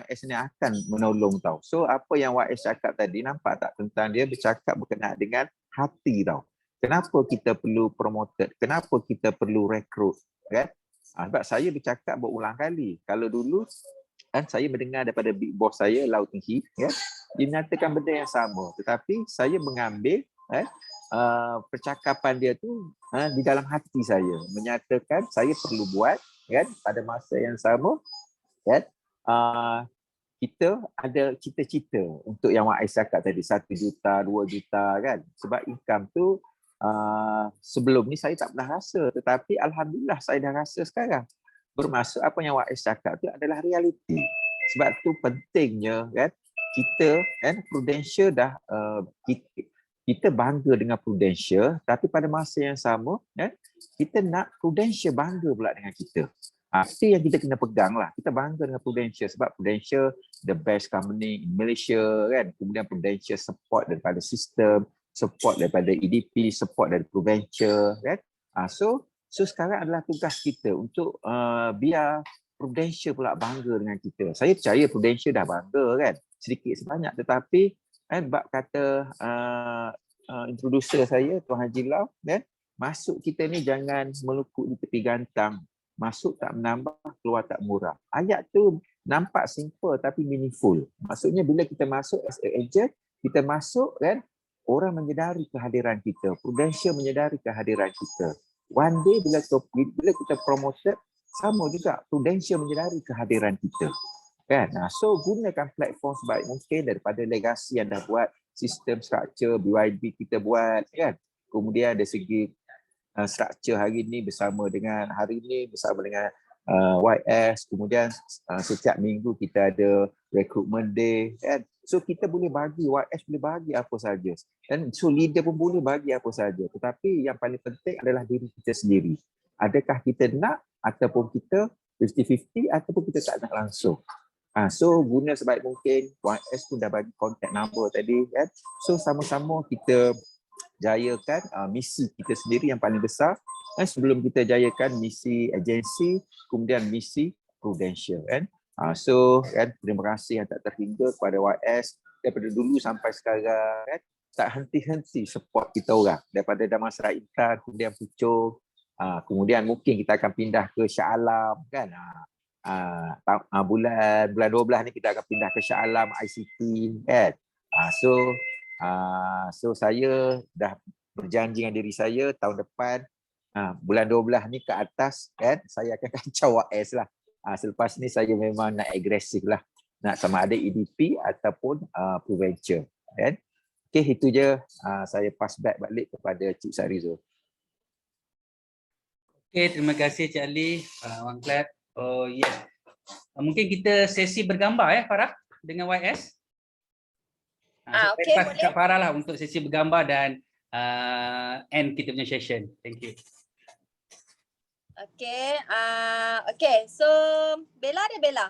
YS ni akan menolong tau. So apa yang YS cakap tadi, nampak tak tentang dia bercakap berkenaan dengan hati tau. Kenapa kita perlu promoted, kenapa kita perlu rekrut, kan. Sebab saya bercakap berulang kali, kalau dulu saya mendengar daripada big boss saya, Lau Teng Hee, dia menyatakan benda yang sama, tetapi saya mengambil percakapan dia tu di dalam hati saya, menyatakan saya perlu buat, kan, pada masa yang sama, kan. Kita ada cita-cita untuk yang YS cakap tadi, 1 juta, 2 juta, kan. Sebab income tu sebelum ni saya tak pernah rasa, tetapi alhamdulillah saya dah rasa sekarang. Bermaksud apa yang YS cakap tu adalah realiti. Sebab tu pentingnya, kan, kita, kan, Prudential dah kita bangga dengan Prudential, tapi pada masa yang sama, kan, kita nak Prudential bangga pula dengan kita. Itu yang kita kena pegang lah. Kita bangga dengan Prudential sebab Prudential the best company in Malaysia, kan. Kemudian Prudential support daripada sistem, support daripada EDP, support dari Prudential, kan. So sekarang adalah tugas kita untuk biar Prudential pula bangga dengan kita. Saya percaya Prudential dah bangga, kan, sedikit sebanyak, tetapi bab kata introducer saya Tuan Haji Lau, kan, masuk kita ni jangan melukut di tepi gantang. Masuk tak menambah, keluar tak murah. Ayat tu nampak simple tapi meaningful. Maksudnya bila kita masuk as a agent, kita masuk, kan, orang menyedari kehadiran kita, Prudential menyedari kehadiran kita. One day bila kita promoted, sama juga Prudential menyedari kehadiran kita, kan. So gunakan platform sebaik mungkin daripada legasi yang dah buat, sistem structure BYB kita buat, kan. Kemudian dari segi structure hari ini bersama dengan YS, kemudian setiap minggu kita ada recruitment day, kan. So kita boleh bagi, YS boleh bagi apa saja, dan so leader pun boleh bagi apa saja, tetapi yang paling penting adalah diri kita sendiri. Adakah kita nak ataupun kita 50-50 ataupun kita tak nak langsung. So guna sebaik mungkin. YS pun dah bagi contact number tadi, kan. So sama-sama kita jayakan misi kita sendiri yang paling besar, sebelum kita jayakan misi agensi, kemudian misi Prudential, kan. So, kan, terima kasih yang tak terhingga kepada YS daripada dulu sampai sekarang, kan. tak henti-henti support kita orang daripada Damansara Intan, kemudian Puchong, kemudian mungkin kita akan pindah ke Shah Alam kan. Bulan 12 ni kita akan pindah ke Shah Alam ICT kan. So saya dah berjanji dengan diri saya tahun depan bulan 12 ni ke atas kan, saya akan kacau AS lah. Selepas ni saya memang nak agresif lah, nak sama ada EDP ataupun Proventure kan. Okay, itu je. Saya pass back balik kepada Cik Sarizo. Okay, terima kasih Cik Ali, Wan Clat. Oh yes. Mungkin kita sesi bergambar Farah dengan YS. Okay, pass boleh. kat Farah lah untuk sesi bergambar dan end kita punya session. Thank you. Okay, okay. So Bella ada Bella?